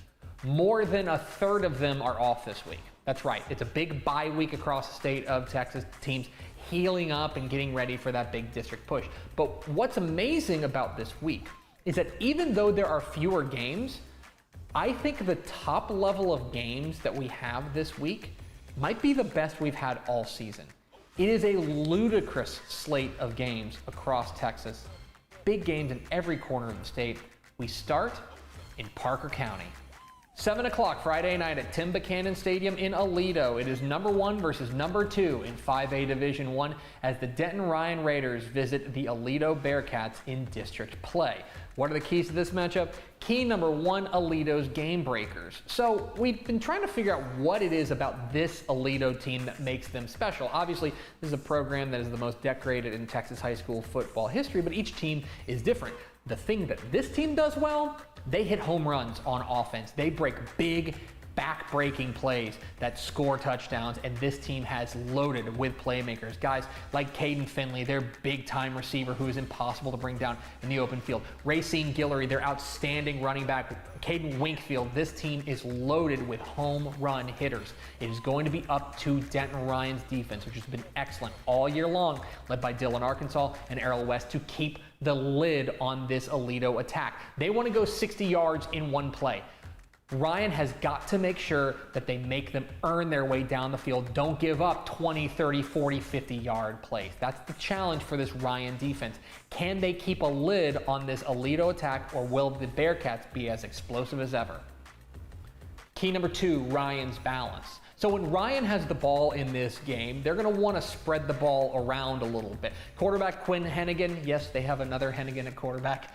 Speaker 7: more than a third of them are off this week. That's right. It's a big bye week across the state of Texas. Teams healing up and getting ready for that big district push. But what's amazing about this week is that even though there are fewer games, I think the top level of games that we have this week might be the best we've had all season. It is a ludicrous slate of games across Texas. Big games in every corner of the state. We start in Parker County. 7 o'clock Friday night at Tim Buchanan Stadium in Aledo. It is number 1 versus number 2 in 5A Division I as the Denton Ryan Raiders visit the Aledo Bearcats in district play. What are the keys to this matchup? Key number 1, Aledo's game breakers. So we've been trying to figure out what it is about this Aledo team that makes them special. Obviously, this is a program that is the most decorated in Texas high school football history, but each team is different. The thing that this team does well, they hit home runs on offense. They break big, back-breaking plays that score touchdowns, and this team has loaded with playmakers. Guys like Caden Finley, their big-time receiver who is impossible to bring down in the open field. Racine Guillory, their outstanding running back. Caden Winkfield, this team is loaded with home run hitters. It is going to be up to Denton Ryan's defense, which has been excellent all year long, led by Dillon Arkansas and Errol West, to keep the lid on this Aledo attack. They want to go 60 yards in one play. Ryan has got to make sure that they make them earn their way down the field. Don't give up 20, 30, 40, 50-yard plays. That's the challenge for this Ryan defense. Can they keep a lid on this Aledo attack, or will the Bearcats be as explosive as ever? Key number 2, Ryan's balance. So when Ryan has the ball in this game, they're going to want to spread the ball around a little bit. Quarterback Quinn Hennigan, yes, they have another Hennigan at quarterback,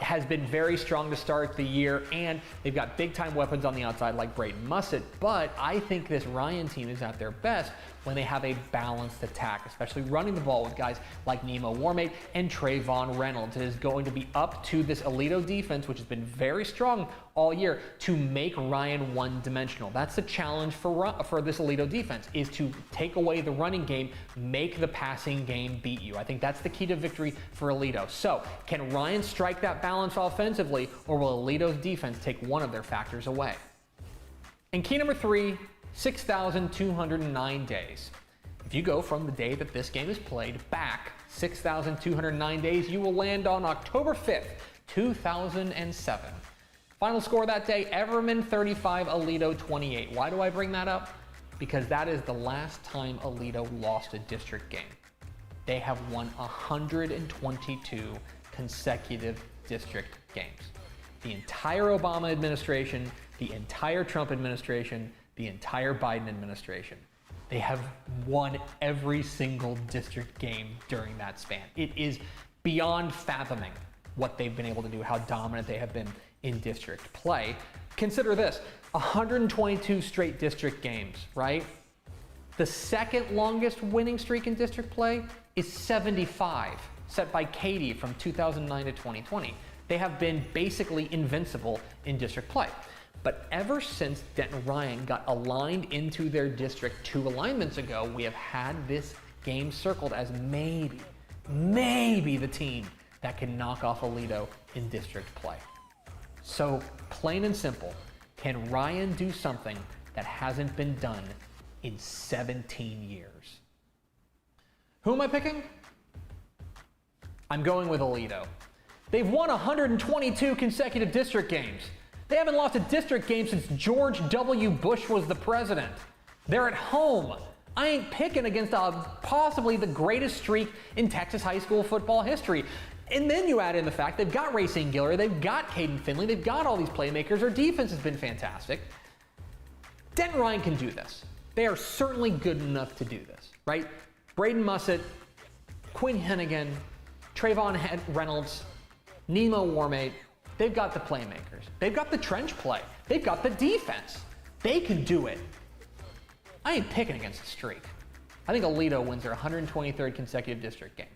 Speaker 7: has been very strong to start the year, and they've got big-time weapons on the outside like Braden Mussett. But I think this Ryan team is at their best when they have a balanced attack, especially running the ball with guys like Nemo Warmate and Trayvon Reynolds. It is going to be up to this Aledo defense, which has been very strong all year, to make Ryan one-dimensional. That's the challenge for this Aledo defense, is to take away the running game, make the passing game beat you. I think that's the key to victory for Aledo. So, can Ryan strike that balance offensively, or will Aledo's defense take one of their factors away? And key number 3, 6,209 days. If you go from the day that this game is played back 6,209 days, you will land on October 5th, 2007. Final score that day, Everman 35, Aledo 28. Why do I bring that up? Because that is the last time Aledo lost a district game. They have won 122 consecutive district games. The entire Obama administration, the entire Trump administration, the entire Biden administration, they have won every single district game during that span. It is beyond fathoming what they've been able to do, how dominant they have been in district play. Consider this, 122 straight district games, right? The second longest winning streak in district play is 75, set by Katy from 2009 to 2020. They have been basically invincible in district play. But ever since Denton Ryan got aligned into their district 2 alignments ago, we have had this game circled as maybe the team that can knock off Aledo in district play. So, plain and simple, can Ryan do something that hasn't been done in 17 years? Who am I picking? I'm going with Aledo. They've won 122 consecutive district games. They haven't lost a district game since George W. Bush was the president. They're at home. I ain't picking against possibly the greatest streak in Texas high school football history. And then you add in the fact they've got Racine Giller, they've got Caden Finley, they've got all these playmakers. Their defense has been fantastic. Denton Ryan can do this. They are certainly good enough to do this, right? Braden Mussett, Quinn Hennigan, Trayvon Reynolds, Nemo Warmate, they've got the playmakers. They've got the trench play. They've got the defense. They can do it. I ain't picking against the streak. I think Aledo wins their 123rd consecutive district game.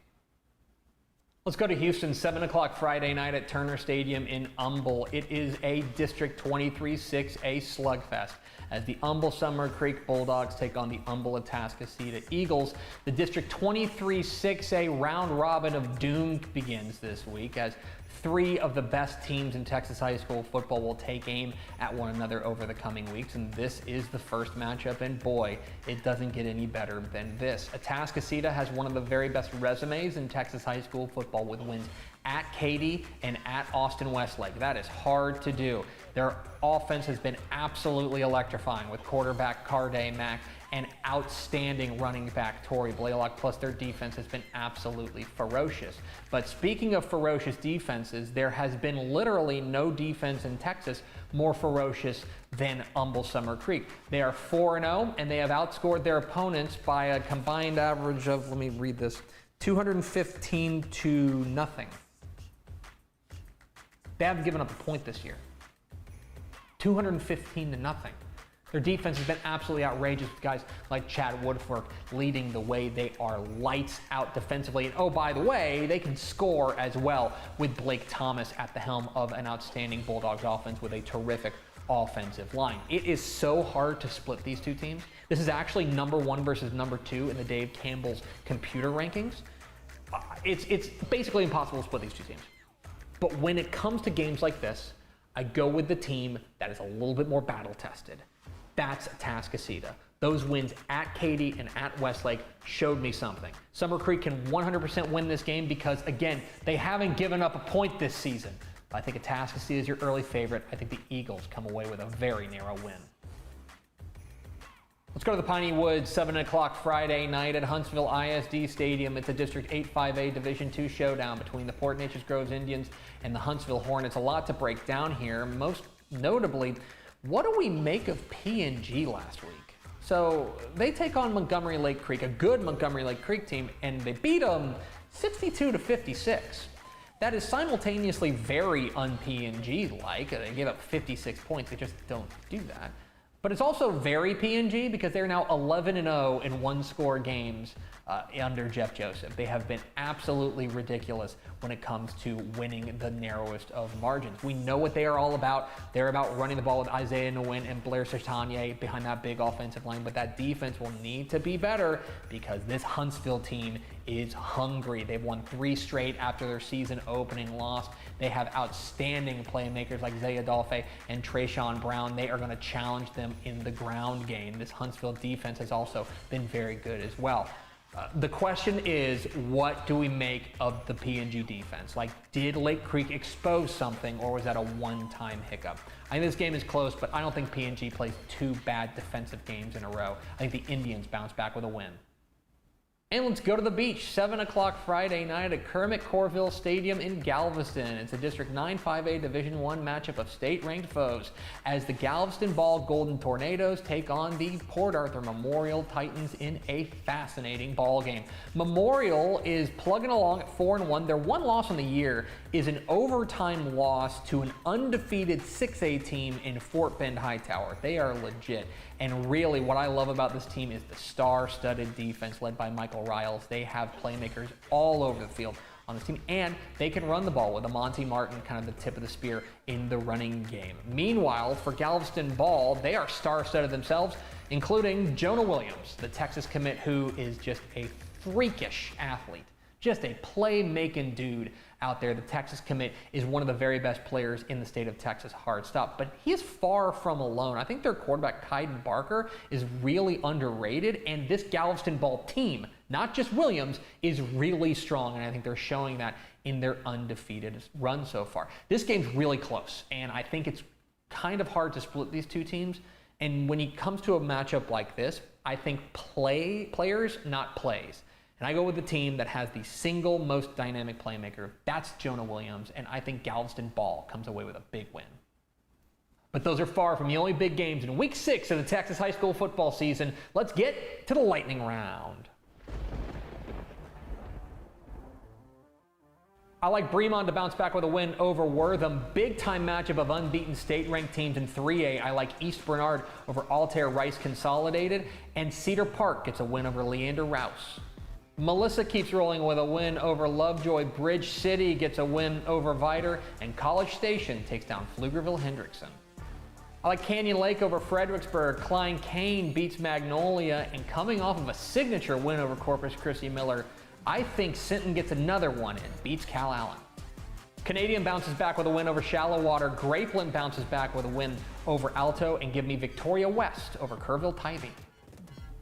Speaker 7: Let's go to Houston, 7 o'clock Friday night at Turner Stadium in Humble. It is a District 23-6A slugfest as the Humble Summer Creek Bulldogs take on the Humble Atascocita Eagles. The District 23-6A round robin of doom begins this week as 3 of the best teams in Texas high school football will take aim at one another over the coming weeks, and this is the first matchup, and boy, it doesn't get any better than this. Atascocita has one of the very best resumes in Texas high school football with wins at Katy and at Austin Westlake. That is hard to do. Their offense has been absolutely electrifying with quarterback Carday Mack and outstanding running back Torrey Blaylock, plus their defense has been absolutely ferocious. But speaking of ferocious defenses, there has been literally no defense in Texas more ferocious than Humble Summer Creek. They are 4-0, and they have outscored their opponents by a combined average of, let me read this, 215 to nothing. They haven't given up a point this year. 215 to nothing. Their defense has been absolutely outrageous with guys like Chad Woodfork leading the way. They are lights out defensively. And oh, by the way, they can score as well with Blake Thomas at the helm of an outstanding Bulldogs offense with a terrific offensive line. It is so hard to split these two teams. This is actually number 1 versus number 2 in the Dave Campbell's computer rankings. It's basically impossible to split these two teams. But when it comes to games like this, I go with the team that is a little bit more battle tested. That's Atascocita. Those wins at Katy and at Westlake showed me something. Summer Creek can 100% win this game because, again, they haven't given up a point this season. But I think Atascocita is your early favorite. I think the Eagles come away with a very narrow win. Let's go to the Piney Woods, 7 o'clock Friday night at Huntsville ISD Stadium. It's a District 8-5A Division II showdown between the Port Neches Groves Indians and the Huntsville Hornets. A lot to break down here. Most notably, what do we make of P&G last week? So they take on Montgomery Lake Creek, a good Montgomery Lake Creek team, and they beat them 62-56. That is simultaneously very un-P&G-like. They gave up 56 points. They just don't do that. But it's also very P&G because they're now 11-0 in one-score games under Jeff Joseph. They have been absolutely ridiculous when it comes to winning the narrowest of margins. We know what they are all about. They're about running the ball with Isaiah Nguyen and Blair Sertanier behind that big offensive line, but that defense will need to be better because this Huntsville team is hungry. They've won 3 straight after their season opening loss. They have outstanding playmakers like Zay Adolphe and Trayshawn Brown. They are going to challenge them in the ground game. This Huntsville defense has also been very good as well. The question is, what do we make of the P&G defense? Like, did Lake Creek expose something, or was that a one-time hiccup? I think this game is close, but I don't think P&G plays 2 bad defensive games in a row. I think the Indians bounce back with a win. And let's go to the beach, 7 o'clock Friday night at Kermit Corville Stadium in Galveston. It's a District 9-5A Division I matchup of state-ranked foes as the Galveston Ball Golden Tornadoes take on the Port Arthur Memorial Titans in a fascinating ball game. Memorial is plugging along at 4-1. Their one loss on the year is an overtime loss to an undefeated 6A team in Fort Bend Hightower. They are legit. And really, what I love about this team is the star-studded defense led by Michael Riles. They have playmakers all over the field on this team, and they can run the ball with a Monty Martin kind of the tip of the spear in the running game. Meanwhile, for Galveston Ball, they are star-studded themselves, including Jonah Williams, the Texas commit, who is just a freakish athlete. Just a play-making dude out there. The Texas commit is one of the very best players in the state of Texas, hard stop. But he is far from alone. I think their quarterback, Kaiden Barker, is really underrated. And this Galveston Ball team, not just Williams, is really strong. And I think they're showing that in their undefeated run so far. This game's really close. And I think it's kind of hard to split these two teams. And when it comes to a matchup like this, I think players, not plays. And I go with the team that has the single most dynamic playmaker. That's Jonah Williams. And I think Galveston Ball comes away with a big win. But those are far from the only big games in Week 6 of the Texas high school football season. Let's get to the lightning round. I like Bremond to bounce back with a win over Wortham. Big-time matchup of unbeaten state-ranked teams in 3A. I like East Bernard over Altair Rice Consolidated. And Cedar Park gets a win over Leander Rouse. Melissa keeps rolling with a win over Lovejoy. Bridge City gets a win over Viter. And College Station takes down Pflugerville-Hendrickson. I like Canyon Lake over Fredericksburg. Klein Kane beats Magnolia. And coming off of a signature win over Corpus Christi Miller, I think Sinton gets another one and beats Cal Allen. Canadian bounces back with a win over Shallow Water. Grapeland bounces back with a win over Alto. And give me Victoria West over Kerrville Tybee.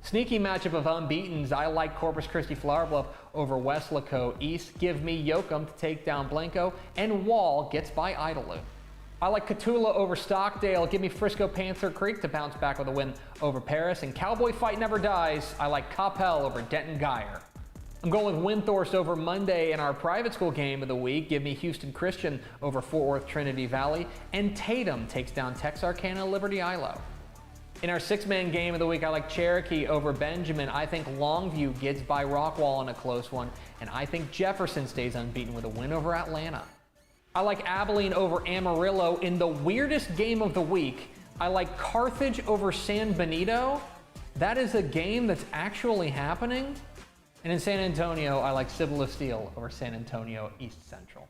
Speaker 7: Sneaky matchup of unbeatens. I like Corpus Christi Flower Bluff over Weslaco. East give me Yoakum to take down Blanco. And Wall gets by Idalou. I like Cotulla over Stockdale. Give me Frisco Panther Creek to bounce back with a win over Paris. And Cowboy Fight Never Dies. I like Coppell over Denton Geyer. I'm going with Windthorst over Monday in our private school game of the week. Give me Houston Christian over Fort Worth Trinity Valley. And Tatum takes down Texarkana Liberty Ilo. In our 6-man game of the week, I like Cherokee over Benjamin. I think Longview gets by Rockwall in a close one. And I think Jefferson stays unbeaten with a win over Atlanta. I like Abilene over Amarillo. In the weirdest game of the week, I like Carthage over San Benito. That is a game that's actually happening. And in San Antonio, I like Cibolo Steel over San Antonio East Central.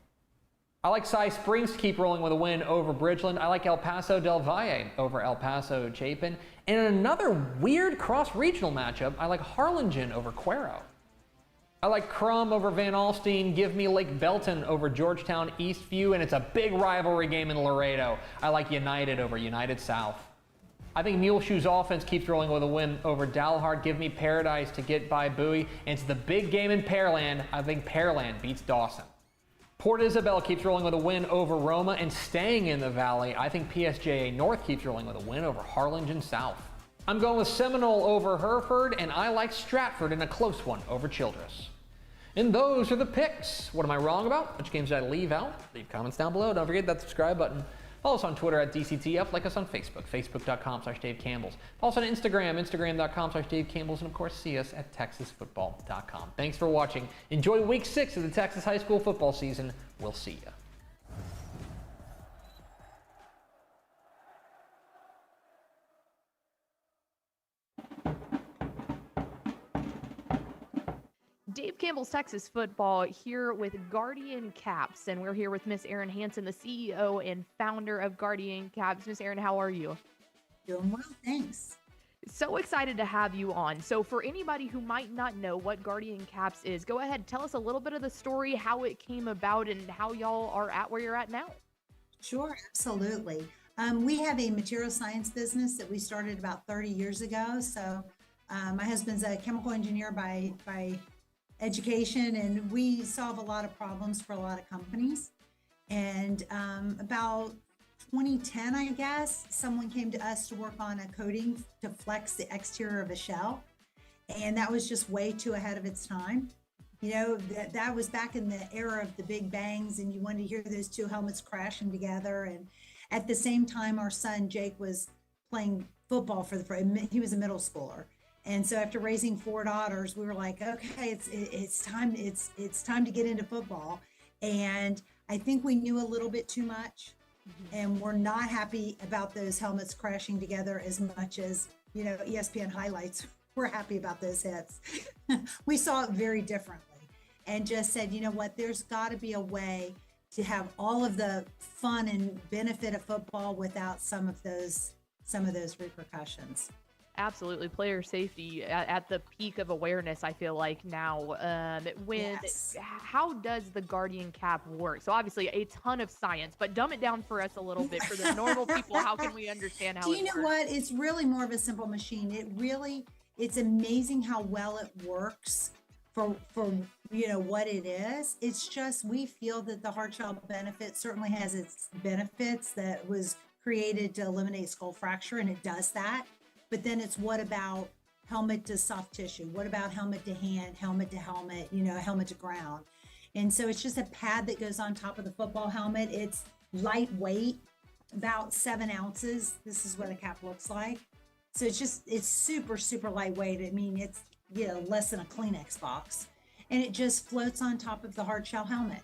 Speaker 7: I like Cy Springs to keep rolling with a win over Bridgeland. I like El Paso del Valle over El Paso Chapin. And in another weird cross-regional matchup, I like Harlingen over Cuero. I like Crum over Van Alstyne. Give me Lake Belton over Georgetown Eastview. And it's a big rivalry game in Laredo. I like United over United South. I think Muleshoe's offense keeps rolling with a win over Dalhart. Give me Paradise to get by Bowie. And it's the big game in Pearland. I think Pearland beats Dawson. Port Isabel keeps rolling with a win over Roma. And staying in the Valley, I think PSJA North keeps rolling with a win over Harlingen South. I'm going with Seminole over Hereford. And I like Stratford in a close one over Childress. And those are the picks. What am I wrong about? Which games did I leave out? Leave comments down below. Don't forget that subscribe button. Follow us on Twitter at DCTF. Like us on Facebook, facebook.com/Dave Campbell's. Follow us on Instagram, instagram.com/Dave Campbell's. And of course, see us at texasfootball.com. Thanks for watching. Enjoy Week 6 of the Texas high school football season. We'll see you.
Speaker 1: Dave Campbell's Texas Football here with Guardian Caps, and we're here with Miss Erin Hanson, the CEO and founder of Guardian Caps. Miss Erin, how are you?
Speaker 8: Doing well, thanks.
Speaker 1: So excited to have you on. So for anybody who might not know what Guardian Caps is, go ahead, tell us a little bit of the story, how it came about, and how y'all are at where you're at now.
Speaker 8: Sure, absolutely. We have a material science business that we started about 30 years ago. So my husband's a chemical engineer by education, and we solve a lot of problems for a lot of companies. And about 2010, I guess, someone came to us to work on a coating to flex the exterior of a shell. And that was just way too ahead of its time. You know, that was back in the era of the big bangs, and you wanted to hear those two helmets crashing together. And at the same time, our son, Jake, was playing football he was a middle schooler. And so after raising 4 daughters, we were like, okay, it's time to get into football. And I think we knew a little bit too much, and we're not happy about those helmets crashing together as much as, you know, ESPN highlights. We're happy about those hits. We saw it very differently and just said, you know what, there's got to be a way to have all of the fun and benefit of football without some of those repercussions.
Speaker 1: Absolutely. Player safety at the peak of awareness, I feel like now.
Speaker 8: Yes.
Speaker 1: How does the Guardian Cap work? So obviously a ton of science, but dumb it down for us a little bit for the normal people. How can we understand how it works?
Speaker 8: Do you know what? It's really more of a simple machine. It's amazing how well it works for you know what it is. It's just we feel that the hard shell benefit certainly has its benefits that was created to eliminate skull fracture, and it does that. But then it's what about helmet to soft tissue? What about helmet to hand, helmet to helmet, helmet to ground? And so it's just a pad that goes on top of the football helmet. It's lightweight, about 7 ounces. This is what a cap looks like. So it's super, super lightweight. I mean, it's, less than a Kleenex box. And it just floats on top of the hard shell helmet.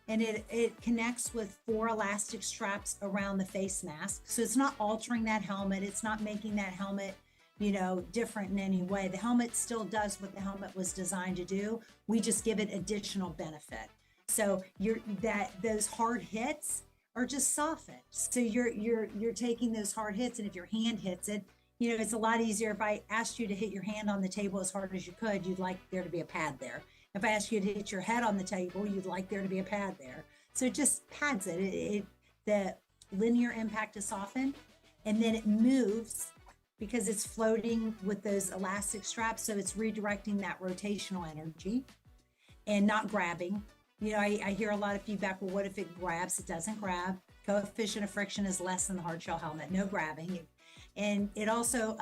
Speaker 8: And it connects with 4 elastic straps around the face mask. So it's not altering that helmet. It's not making that helmet, different in any way. The helmet still does what the helmet was designed to do. We just give it additional benefit. So those hard hits are just softened. So you're taking those hard hits, and if your hand hits it, it's a lot easier. If I asked you to hit your hand on the table as hard as you could, you'd like there to be a pad there. If I asked you to hit your head on the table, you'd like there to be a pad there. So it just pads it. The linear impact is softened, and then it moves because it's floating with those elastic straps. So it's redirecting that rotational energy and not grabbing. I hear a lot of feedback. Well, what if it grabs? It doesn't grab. Coefficient of friction is less than the hard shell helmet. No grabbing. And it also,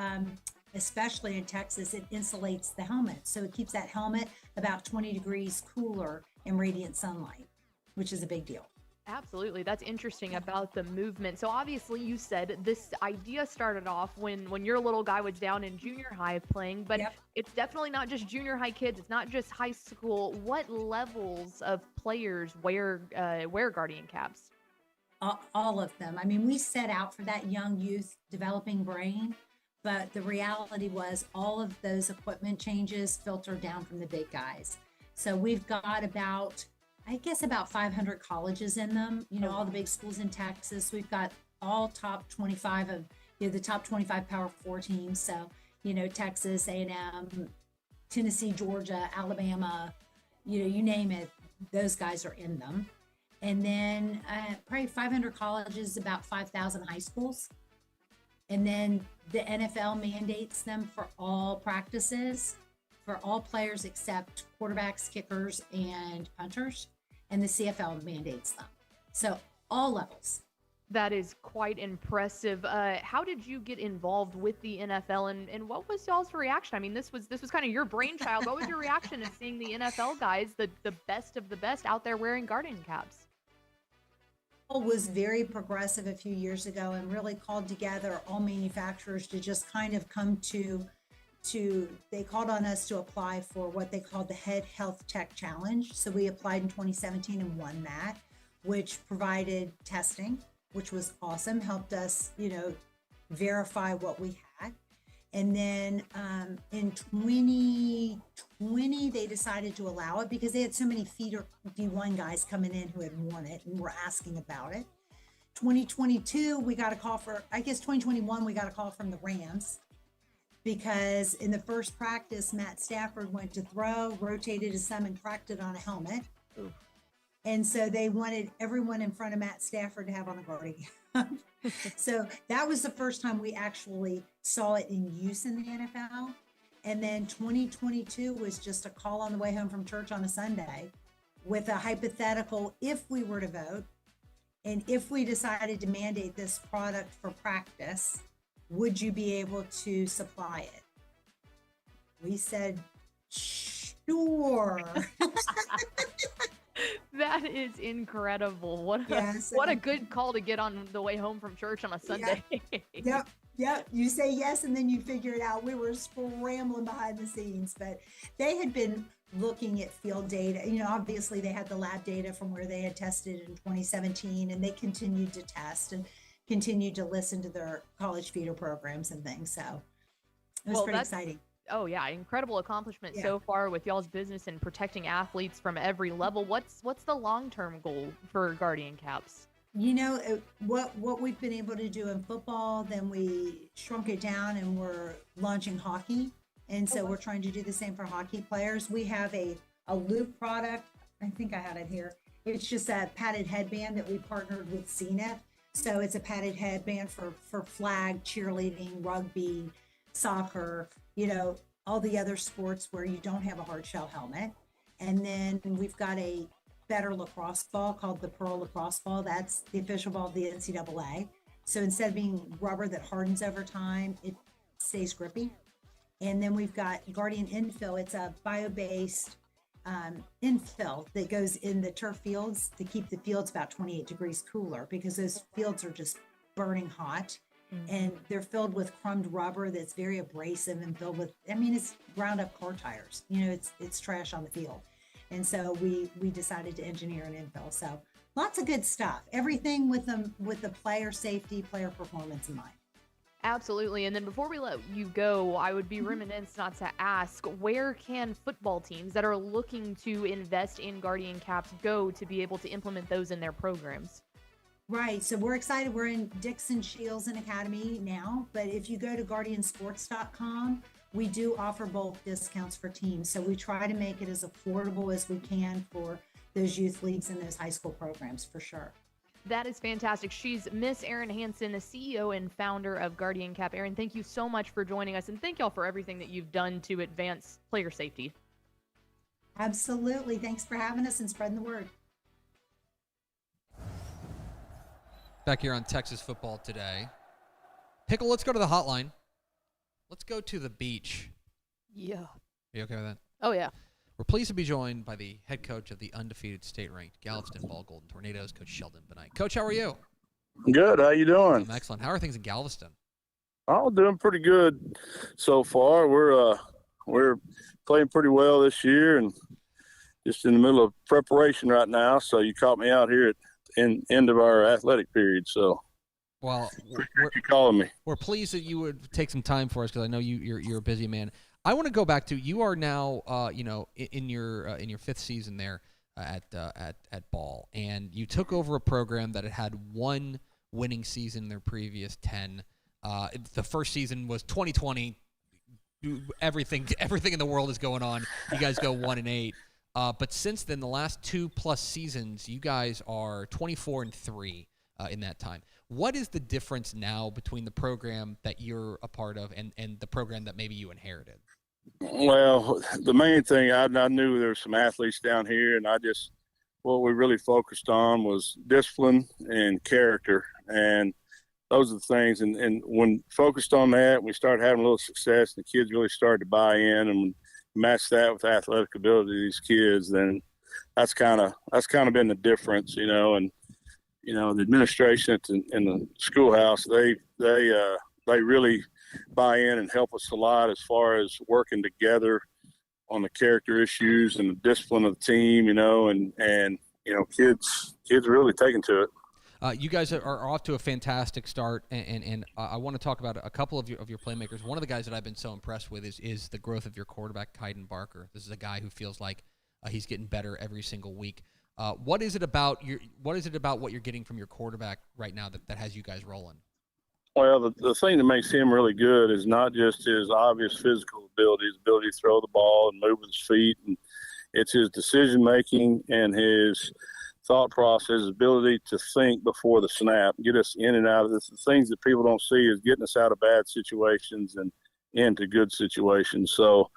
Speaker 8: especially in Texas, it insulates the helmet. So it keeps that helmet about 20 degrees cooler in radiant sunlight, which is a big deal.
Speaker 1: Absolutely. That's interesting about the movement. So obviously you said this idea started off when your little guy was down in junior high playing, but It's definitely not just junior high kids. It's not just high school. What levels of players wear Guardian caps?
Speaker 8: All of them. I mean, we set out for that young youth developing brain, but the reality was all of those equipment changes filter down from the big guys. So we've got about 500 colleges in them, all the big schools in Texas. We've got all top 25 of the top 25 Power 4 teams. So, Texas, A&M, Tennessee, Georgia, Alabama, you name it, those guys are in them. And then probably 500 colleges, about 5,000 high schools. And then the NFL mandates them for all practices, for all players except quarterbacks, kickers, and punters. And the CFL mandates them. So all levels.
Speaker 1: That is quite impressive. How did you get involved with the NFL, and what was y'all's reaction? I mean, this was kind of your brainchild. What was your reaction to seeing the NFL guys, the best of the best, out there wearing Guardian caps?
Speaker 8: Was very progressive a few years ago and really called together all manufacturers to just kind of come to they called on us to apply for what they called the Head Health Tech Challenge. So we applied in 2017 and won that, which provided testing, which was awesome, helped us, verify what we had. And then in 2020, they decided to allow it because they had so many feeder D1 guys coming in who had won it and were asking about it. 2022, we got a call 2021, we got a call from the Rams because in the first practice, Matt Stafford went to throw, rotated his thumb and cracked it on a helmet. Ooh. And so they wanted everyone in front of Matt Stafford to have on a Guardian. So that was the first time we actually saw it in use in the NFL. And then 2022 was just a call on the way home from church on a Sunday with a hypothetical, if we were to vote and if we decided to mandate this product for practice, would you be able to supply it? We said, sure.
Speaker 1: That is incredible. What a good call to get on the way home from church on a Sunday.
Speaker 8: Yep. You say yes, and then you figure it out. We were scrambling behind the scenes, but they had been looking at field data. Obviously they had the lab data from where they had tested in 2017, and they continued to test and continued to listen to their college feeder programs and things. So it was pretty exciting.
Speaker 1: Oh yeah, incredible accomplishment so far with y'all's business and protecting athletes from every level. What's the long-term goal for Guardian caps?
Speaker 8: What we've been able to do in football, then we shrunk it down and we're launching hockey. And so we're trying to do the same for hockey players. We have a loop product. I think I had it here. It's just a padded headband that we partnered with CNET. So it's a padded headband for flag, cheerleading, rugby, soccer, all the other sports where you don't have a hard shell helmet. And then we've got a better lacrosse ball called the Pearl Lacrosse Ball. That's the official ball of the NCAA. So instead of being rubber that hardens over time, it stays grippy. And then we've got Guardian Infill. It's a bio-based infill that goes in the turf fields to keep the fields about 28 degrees cooler, because those fields are just burning hot. And they're filled with crumbed rubber that's very abrasive and filled with, it's ground up car tires. It's trash on the field. And so we decided to engineer an infill. So lots of good stuff. Everything with the player safety, player performance in mind.
Speaker 1: Absolutely. And then before we let you go, I would be remiss not to ask, where can football teams that are looking to invest in Guardian caps go to be able to implement those in their programs?
Speaker 8: Right. So we're excited. We're in Dixon, Shields, and Academy now. But if you go to guardiansports.com, we do offer bulk discounts for teams. So we try to make it as affordable as we can for those youth leagues and those high school programs, for sure.
Speaker 1: That is fantastic. She's Miss Erin Hanson, the CEO and founder of Guardian Cap. Erin, thank you so much for joining us, and thank y'all for everything that you've done to advance player safety.
Speaker 8: Absolutely. Thanks for having us and spreading the word.
Speaker 2: Back here on Texas Football Today. Pickle, let's go to the hotline. Let's go to the beach.
Speaker 1: Yeah.
Speaker 2: Are you okay with that?
Speaker 1: Oh, yeah.
Speaker 2: We're pleased to be joined by the head coach of the undefeated state-ranked Galveston Ball Golden Tornadoes, Coach Sheldon Bennight. Coach, how are you?
Speaker 9: Good. How you doing?
Speaker 2: I'm excellent. How are things in Galveston?
Speaker 9: Oh, doing pretty good so far. We're playing pretty well this year, and just in the middle of preparation right now. So you caught me out here at the end of our athletic period. So,
Speaker 2: well,
Speaker 9: you calling me?
Speaker 2: We're pleased that you would take some time for us, because I know you're a busy man. I want to go back to, you are now, in your fifth season there at Ball, and you took over a program that had one winning season in their previous 10. The first season was 2020. Everything in the world is going on. You guys go 1-8, but since then, the last 2+ seasons, you guys are 24-3 in that time. What is the difference now between the program that you're a part of and the program that maybe you inherited?
Speaker 9: Well, the main thing, I knew there were some athletes down here, and what we really focused on was discipline and character, and those are the things. And when focused on that, we started having a little success, and the kids really started to buy in, and match that with athletic ability of these kids, then that's kind of been the difference, and the administration in the schoolhouse, they really buy in and help us a lot as far as working together on the character issues and the discipline of the team, and kids are really taking to it.
Speaker 2: You guys are off to a fantastic start, and I want to talk about a couple of your playmakers. One of the guys that I've been so impressed with is the growth of your quarterback, Kaiden Barker. This is a guy who feels like he's getting better every single week. What is it about what you're getting from your quarterback right now that has you guys rolling?
Speaker 9: Well, the thing that makes him really good is not just his obvious physical ability, his ability to throw the ball and move with his feet, and it's his decision-making and his thought process, his ability to think before the snap, get us in and out of this. The things that people don't see is getting us out of bad situations and into good situations. So,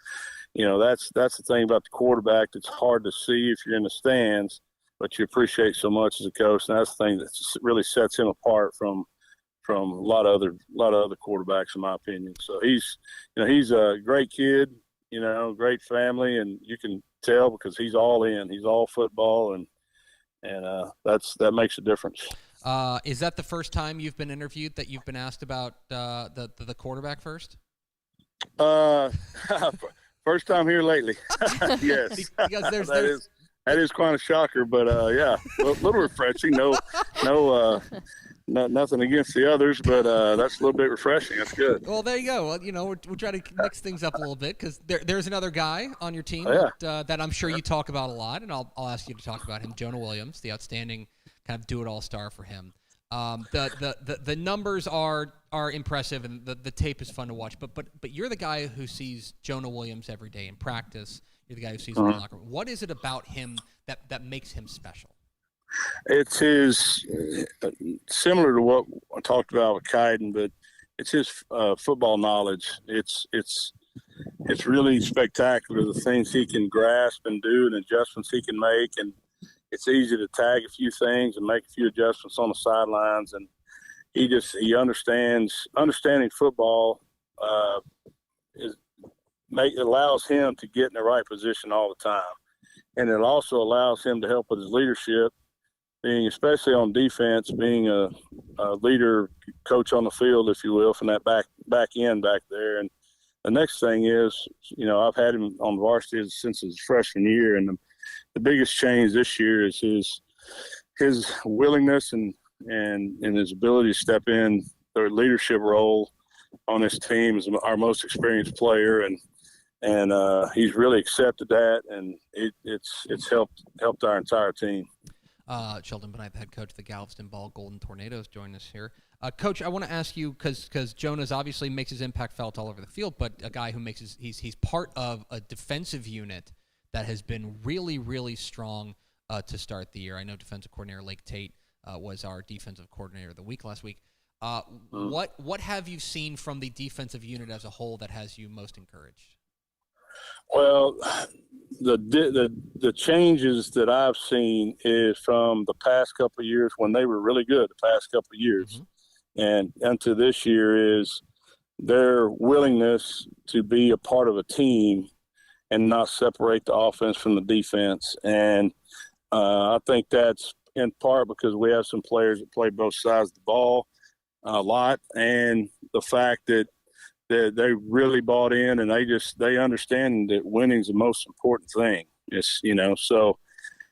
Speaker 9: that's the thing about the quarterback that's hard to see if you're in the stands, but you appreciate so much as a coach. And that's the thing that really sets him apart from a lot of other quarterbacks, in my opinion. So he's a great kid, great family, and you can tell because he's all in. He's all football, and that makes a difference.
Speaker 2: Is that the first time you've been interviewed that you've been asked about the quarterback first?
Speaker 9: First time here lately. Yes,
Speaker 2: because
Speaker 9: that is quite a shocker, but yeah, a little refreshing. No, nothing against the others, but that's a little bit refreshing. That's good.
Speaker 2: Well, there you go. Well, we're trying to mix things up a little bit because there's another guy on your team that I'm sure you talk about a lot, and I'll ask you to talk about him, Jonah Williams, the outstanding kind of do-it-all star for him. The numbers are impressive, and the tape is fun to watch. But you're the guy who sees Jonah Williams every day in practice. You're the guy who sees him in the locker room. What is it about him that makes him special?
Speaker 9: It's his similar to what I talked about with Kaiden, but it's his football knowledge. It's really spectacular, the things he can grasp and do and adjustments he can make, and it's easy to tag a few things and make a few adjustments on the sidelines. And he understanding football allows him to get in the right position all the time, and it also allows him to help with his leadership, being especially on defense, being a leader coach on the field, if you will, from that back end back there. And the next thing is, I've had him on varsity since his freshman year, and the biggest change this year is his willingness and his ability to step in their leadership role on this team as our most experienced player, and he's really accepted that, and it's helped our entire team.
Speaker 2: Sheldon Bennight, the head coach of the Galveston Ball Golden Tornadoes, joined us here. Coach, I want to ask you, because Jonas obviously makes his impact felt all over the field, but a guy who he's part of a defensive unit that has been really, really strong to start the year. I know defensive coordinator Lake Tate was our defensive coordinator of the week last week. What have you seen from the defensive unit as a whole that has you most encouraged?
Speaker 9: Well, the changes that I've seen is from the past couple of years when they were really good. The past couple of years, and into this year is their willingness to be a part of a team and not separate the offense from the defense. And I think that's in part because we have some players that play both sides of the ball a lot, and the fact that they really bought in, and they understand that winning is the most important thing. It's, so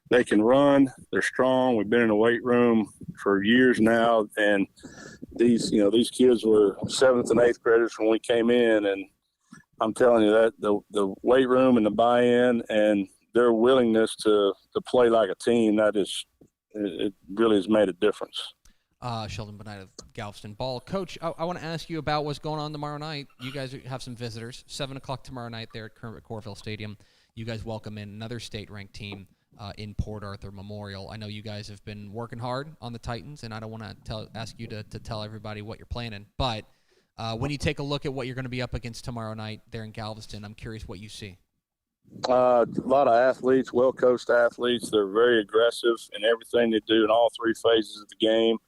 Speaker 9: they can run, they're strong. We've been in the weight room for years now, and these kids were 7th and 8th graders when we came in, and I'm telling you that the weight room and the buy-in and their willingness to play like a team, it really has made a difference.
Speaker 2: Sheldon Bennight of Galveston Ball. Coach, I want to ask you about what's going on tomorrow night. You guys have some visitors. 7 o'clock tomorrow night there at Kermit Corville Stadium. You guys welcome in another state-ranked team in Port Arthur Memorial. I know you guys have been working hard on the Titans, and I don't want to ask you to tell everybody what you're planning. But when you take a look at what you're going to be up against tomorrow night there in Galveston, I'm curious what you see.
Speaker 9: A lot of athletes, well-coached athletes. They're very aggressive in everything they do in all three phases of the game.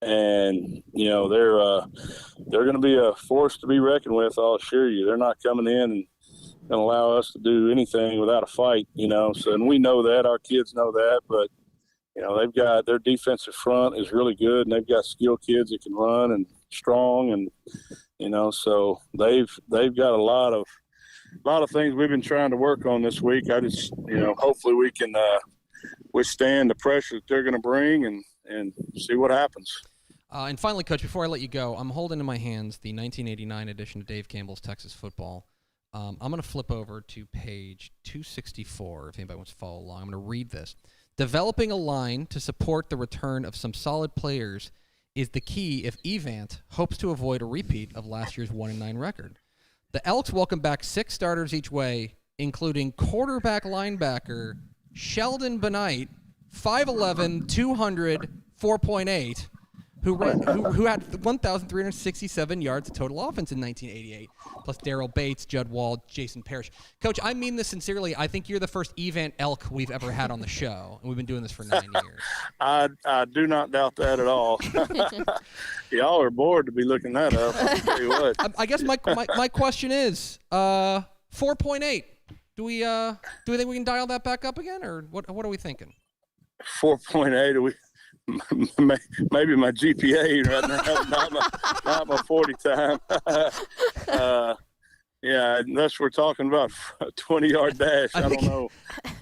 Speaker 9: And, they're going to be a force to be reckoned with, I'll assure you. They're not coming in and going to allow us to do anything without a fight, So, and we know that. Our kids know that. But, they've got their defensive front is really good, and they've got skilled kids that can run and strong. And, so they've got a lot of things we've been trying to work on this week. I just, hopefully we can withstand the pressure that they're going to bring and see what happens.
Speaker 2: And finally, Coach, before I let you go, I'm holding in my hands the 1989 edition of Dave Campbell's Texas Football. I'm going to flip over to page 264 if anybody wants to follow along. I'm going to read this. Developing a line to support the return of some solid players is the key if Evant hopes to avoid a repeat of last year's 1-9 record. The Elks welcome back 6 starters each way, including quarterback linebacker Sheldon Bennight, 5'11", 200, 4.8, who had 1,367 yards of total offense in 1988, plus Darrell Bates, Judd Wall, Jason Parrish. Coach, I mean this sincerely. I think you're the first Evant Elk we've ever had on the show, and we've been doing this for 9 years.
Speaker 9: I do not doubt that at all. Y'all are bored to be looking that up. I'll tell you what.
Speaker 2: I guess my question is 4.8. Do we think we can dial that back up again, or what are we thinking?
Speaker 9: 4.8. Are we? Maybe my GPA right now, not my 40 time. Yeah, unless we're talking about a 20-yard dash, I don't know.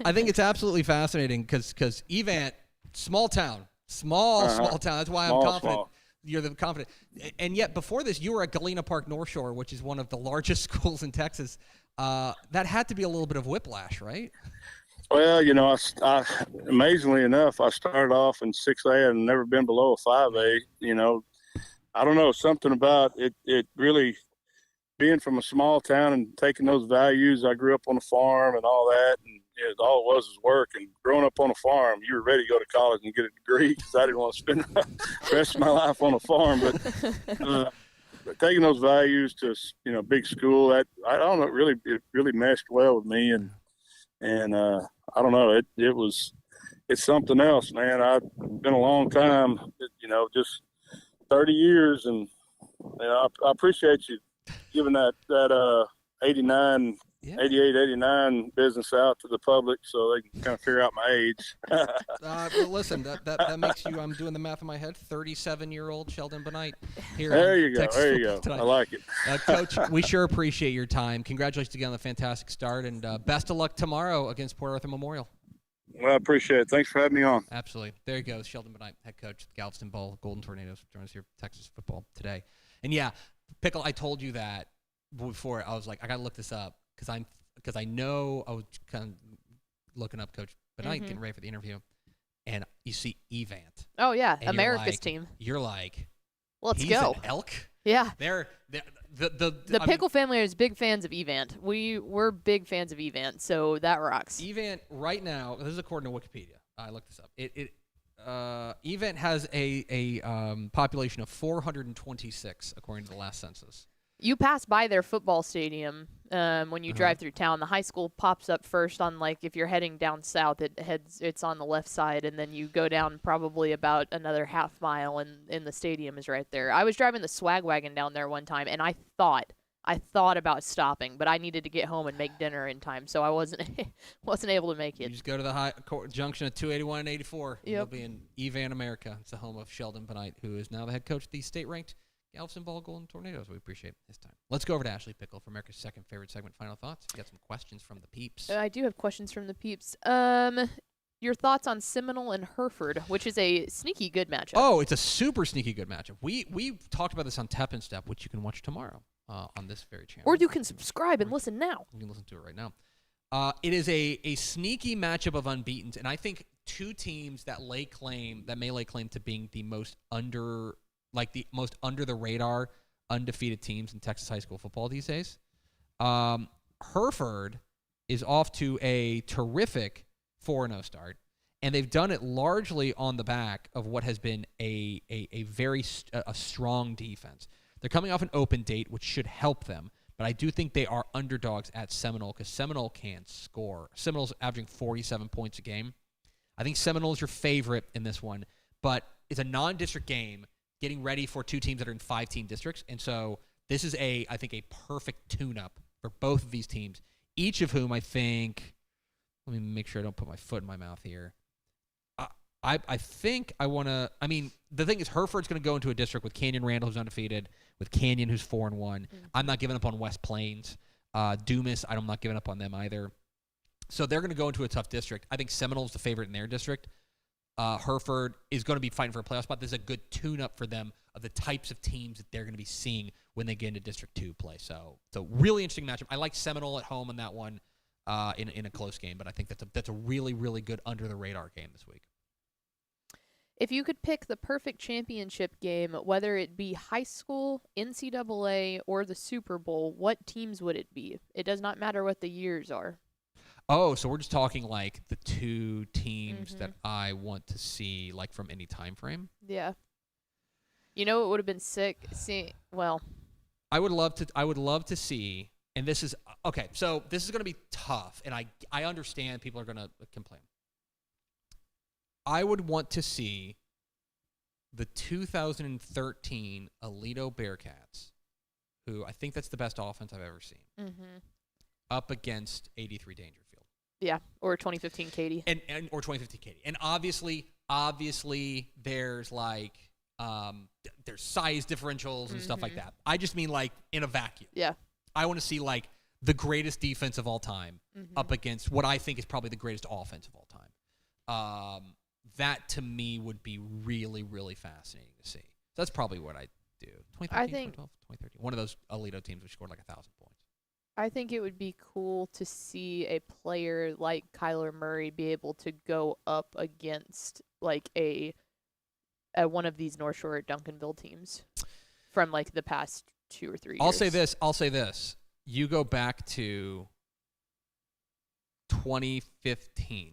Speaker 2: I think it's absolutely fascinating because Evant, small town. That's why I'm confident.
Speaker 9: Small.
Speaker 2: You're the confident. And yet before this, you were at Galena Park North Shore, which is one of the largest schools in Texas. That had to be a little bit of whiplash, right?
Speaker 9: Well, I amazingly enough, I started off in 6A and never been below a 5A. I don't know, something about it really being from a small town and taking those values. I grew up on a farm and all that, and all it was work. And growing up on a farm, you were ready to go to college and get a degree because I didn't want to spend the rest of my life on a farm. But taking those values to big school, that I don't know, it really meshed well with me, and I don't know, it's something else, man. I've been a long time, just 30 years, and I appreciate you giving that 89, 88, 89 business out to the public so they can kind of figure out my age.
Speaker 2: Well, listen, that makes you, I'm doing the math in my head, 37-year-old Sheldon Bennight here.
Speaker 9: There you go.
Speaker 2: Texas
Speaker 9: There you
Speaker 2: Football
Speaker 9: go.
Speaker 2: Tonight.
Speaker 9: I like it.
Speaker 2: Coach, we sure appreciate your time. Congratulations again on the fantastic start, and best of luck tomorrow against Port Arthur Memorial.
Speaker 9: Well, I appreciate it. Thanks for having me on.
Speaker 2: Absolutely. There you go. Sheldon Bennight, head coach of the Galveston Bowl Golden Tornadoes, joins us here for Texas football today. And yeah, Pickle, I told you that before. I was like, I got to look this up because I know I was kind of looking up Coach Bennight, getting ready for the interview, and you see Evant.
Speaker 1: Oh yeah,
Speaker 2: and
Speaker 1: America's team.
Speaker 2: You're like,
Speaker 1: let's
Speaker 2: he's
Speaker 1: go.
Speaker 2: An elk.
Speaker 1: Yeah.
Speaker 2: The
Speaker 1: Pickle family is big fans of Evant. We're big fans of Evant, so that rocks.
Speaker 2: Evant right now, this is according to Wikipedia. I looked this up. Evant has a population of 426 according to the last census.
Speaker 1: You pass by their football stadium when you drive through town. The high school pops up first on, like, if you're heading down south, it's on the left side, and then you go down probably about another half mile, and the stadium is right there. I was driving the swag wagon down there one time, and I thought about stopping, but I needed to get home and make dinner in time, so I wasn't able to make it.
Speaker 2: You just go to the junction of 281 and 84.
Speaker 1: Yep.
Speaker 2: You'll be in Evant, America. It's the home of Sheldon Bennight, who is now the head coach of the state-ranked Galveston Ball Golden Tornadoes. We appreciate his time. Let's go over to Ashley Pickle for America's second favorite segment. Final thoughts? You got some questions from the peeps.
Speaker 1: I do have questions from the peeps. Your thoughts on Seminole and Hereford, which is a sneaky good matchup.
Speaker 2: Oh, it's a super sneaky good matchup. We talked about this on Tep and Step, which you can watch tomorrow on this very channel.
Speaker 1: Or you can subscribe and listen now.
Speaker 2: You can listen to it right now. It is a sneaky matchup of unbeatens, and I think two teams that may lay claim to being the most under the radar undefeated teams in Texas high school football these days. Hereford is off to a terrific 4-0 start, and they've done it largely on the back of what has been a very strong defense. They're coming off an open date, which should help them, but I do think they are underdogs at Seminole because Seminole can score. Seminole's averaging 47 points a game. I think Seminole is your favorite in this one, but it's a non-district game getting ready for two teams that are in 5-team districts. And so this is I think a perfect tune-up for both of these teams, each of whom I think, let me make sure I don't put my foot in my mouth here. I think I want to, the thing is Hereford's going to go into a district with Canyon Randall, who's undefeated, with Canyon, who's 4-1. Mm-hmm. I'm not giving up on West Plains. Dumas, I'm not giving up on them either. So they're going to go into a tough district. I think Seminole's the favorite in their district. Hereford is going to be fighting for a playoff spot. This is a good tune-up for them of the types of teams that they're going to be seeing when they get into District 2 play. So it's a really interesting matchup. I like Seminole at home in that one in a close game, but I think that's a really, really good under-the-radar game this week.
Speaker 1: If you could pick the perfect championship game, whether it be high school, NCAA, or the Super Bowl, what teams would it be? It does not matter what the years are.
Speaker 2: Oh, so we're just talking like the two teams that I want to see, like from any time frame?
Speaker 1: Yeah. You know, it would have been sick.
Speaker 2: I would love to see, and this is okay. So this is going to be tough, and I understand people are going to complain. I would want to see the 2013 Aledo Bearcats, who I think that's the best offense I've ever seen, up against 83 Dangerfield.
Speaker 1: Yeah, or 2015 Katy.
Speaker 2: And or 2015 Katy. And obviously there's like there's size differentials and stuff like that. I just mean like in a vacuum.
Speaker 1: Yeah. I
Speaker 2: want to see like the greatest defense of all time up against what I think is probably the greatest offense of all time. That to me would be really, really fascinating to see. So that's probably what I'd do. 2013, 2012, 2013. One of those Aledo teams which scored like 1,000 points.
Speaker 1: I think it would be cool to see a player like Kyler Murray be able to go up against like a one of these North Shore Duncanville teams from like the past 2 or 3 years.
Speaker 2: I'll say this. You go back to 2015.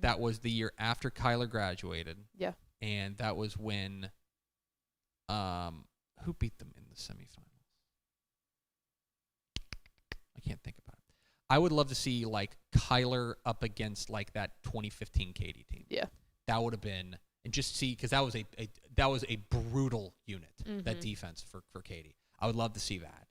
Speaker 2: That was the year after Kyler graduated.
Speaker 1: Yeah.
Speaker 2: And that was when who beat them in the semifinals? I can't think about it. I would love to see like Kyler up against like that 2015 Katy team.
Speaker 1: Yeah.
Speaker 2: That would have been, and just see, because that was a that was a brutal unit, that defense for Katie. I would love to see that.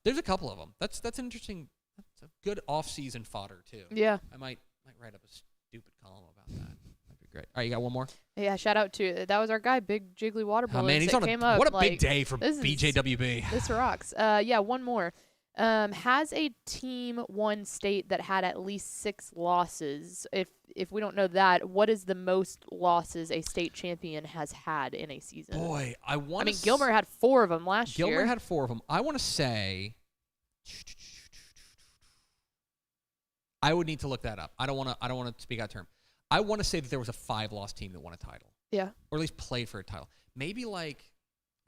Speaker 2: There's a couple of them. That's an interesting, that's a good off-season fodder, too.
Speaker 1: Yeah.
Speaker 2: I might write up a stupid column about that. That'd be great. All right, you got one more?
Speaker 1: Yeah, shout out to, that was our guy, Big Jiggly Water Balloons.
Speaker 2: Oh, man, he's on
Speaker 1: came up.
Speaker 2: What a
Speaker 1: like,
Speaker 2: big day for BJWB.
Speaker 1: This rocks. Yeah, one more. Has a team won state that had at least 6 losses? If we don't know that, what is the most losses a state champion has had in a season?
Speaker 2: Boy, I mean,
Speaker 1: Gilmer had 4 of them last year.
Speaker 2: Gilmer had 4 of them. I want to say, I would need to look that up. I don't want to speak out of term. I want to say that there was a 5-loss team that won a title.
Speaker 1: Yeah.
Speaker 2: Or at least played for a title. Maybe like,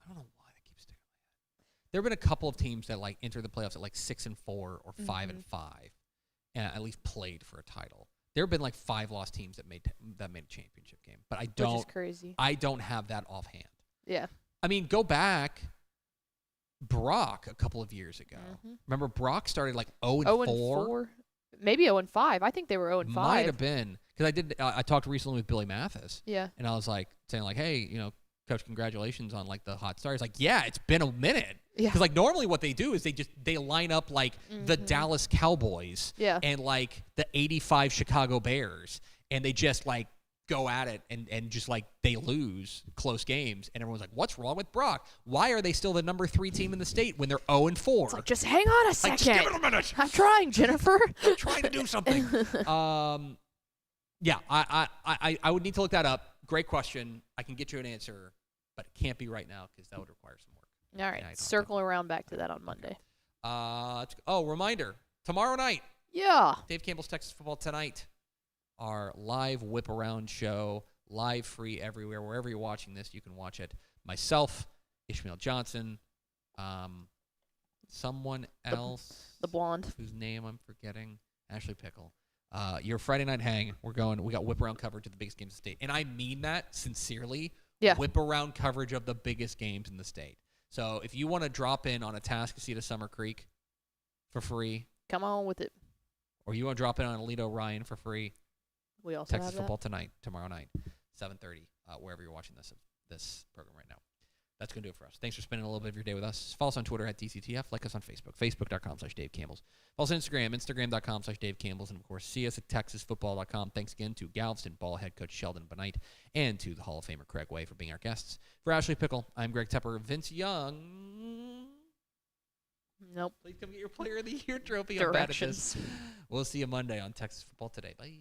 Speaker 2: I don't know why that keeps sticking in my head. There have been a couple of teams that like entered the playoffs at like 6-4 or 5-5, and at least played for a title. There have been like 5-loss teams that made a championship game, but I don't.
Speaker 1: Which is crazy.
Speaker 2: I don't have that offhand.
Speaker 1: Yeah.
Speaker 2: I mean, go back. Brock a couple of years ago. Remember, Brock started like 0-4.
Speaker 1: Maybe 0-5. I think they were 0-5.
Speaker 2: Might have been, because I talked recently with Billy Mathis.
Speaker 1: Yeah.
Speaker 2: And I was like saying like, hey, Coach, congratulations on like the hot start. He's like, yeah, it's been a minute.
Speaker 1: Yeah.
Speaker 2: Because like normally what they do is they line up like the Dallas Cowboys and like the 85 Chicago Bears, and they just like go at it and just like they lose close games, and everyone's like, what's wrong with Brock? Why are they still the number 3 team in the state when they're 0-4?
Speaker 1: It's like, just hang on a second.
Speaker 2: Like, just give it a minute.
Speaker 1: I'm trying, Jennifer.
Speaker 2: I'm trying to do something. Yeah, I would need to look that up. Great question. I can get you an answer, but it can't be right now because that would require some work.
Speaker 1: All right, circle around back to that on Monday.
Speaker 2: Reminder, tomorrow night.
Speaker 1: Yeah.
Speaker 2: Dave Campbell's Texas Football Tonight. Our live whip around show, live free everywhere. Wherever you're watching this, you can watch it. Myself, Ishmael Johnson, someone else.
Speaker 1: The blonde.
Speaker 2: Whose name I'm forgetting. Ashley Pickle. Your Friday night hang. We got whip around coverage of the biggest games in the state. And I mean that sincerely.
Speaker 1: Yeah.
Speaker 2: Whip around coverage of the biggest games in the state. So if you want to drop in on a Atascocita to Summer Creek for free.
Speaker 1: Come on with it.
Speaker 2: Or you want to drop in on Alito Ryan for free.
Speaker 1: We also
Speaker 2: Texas
Speaker 1: have that.
Speaker 2: Football Tonight, tomorrow night, 7:30, wherever you're watching this program right now. That's going to do it for us. Thanks for spending a little bit of your day with us. Follow us on Twitter at DCTF. Like us on Facebook, facebook.com/Dave Campbell's. Follow us on Instagram, instagram.com/Dave Campbell's. And, of course, see us at texasfootball.com. Thanks again to Galveston ball head coach Sheldon Bennight and to the Hall of Famer Craig Way for being our guests. For Ashley Pickle, I'm Greg Tepper. Vince Young.
Speaker 1: Nope.
Speaker 2: Please come get your Player of the Year trophy.
Speaker 1: Directions.
Speaker 2: We'll see you Monday on Texas Football Today. Bye.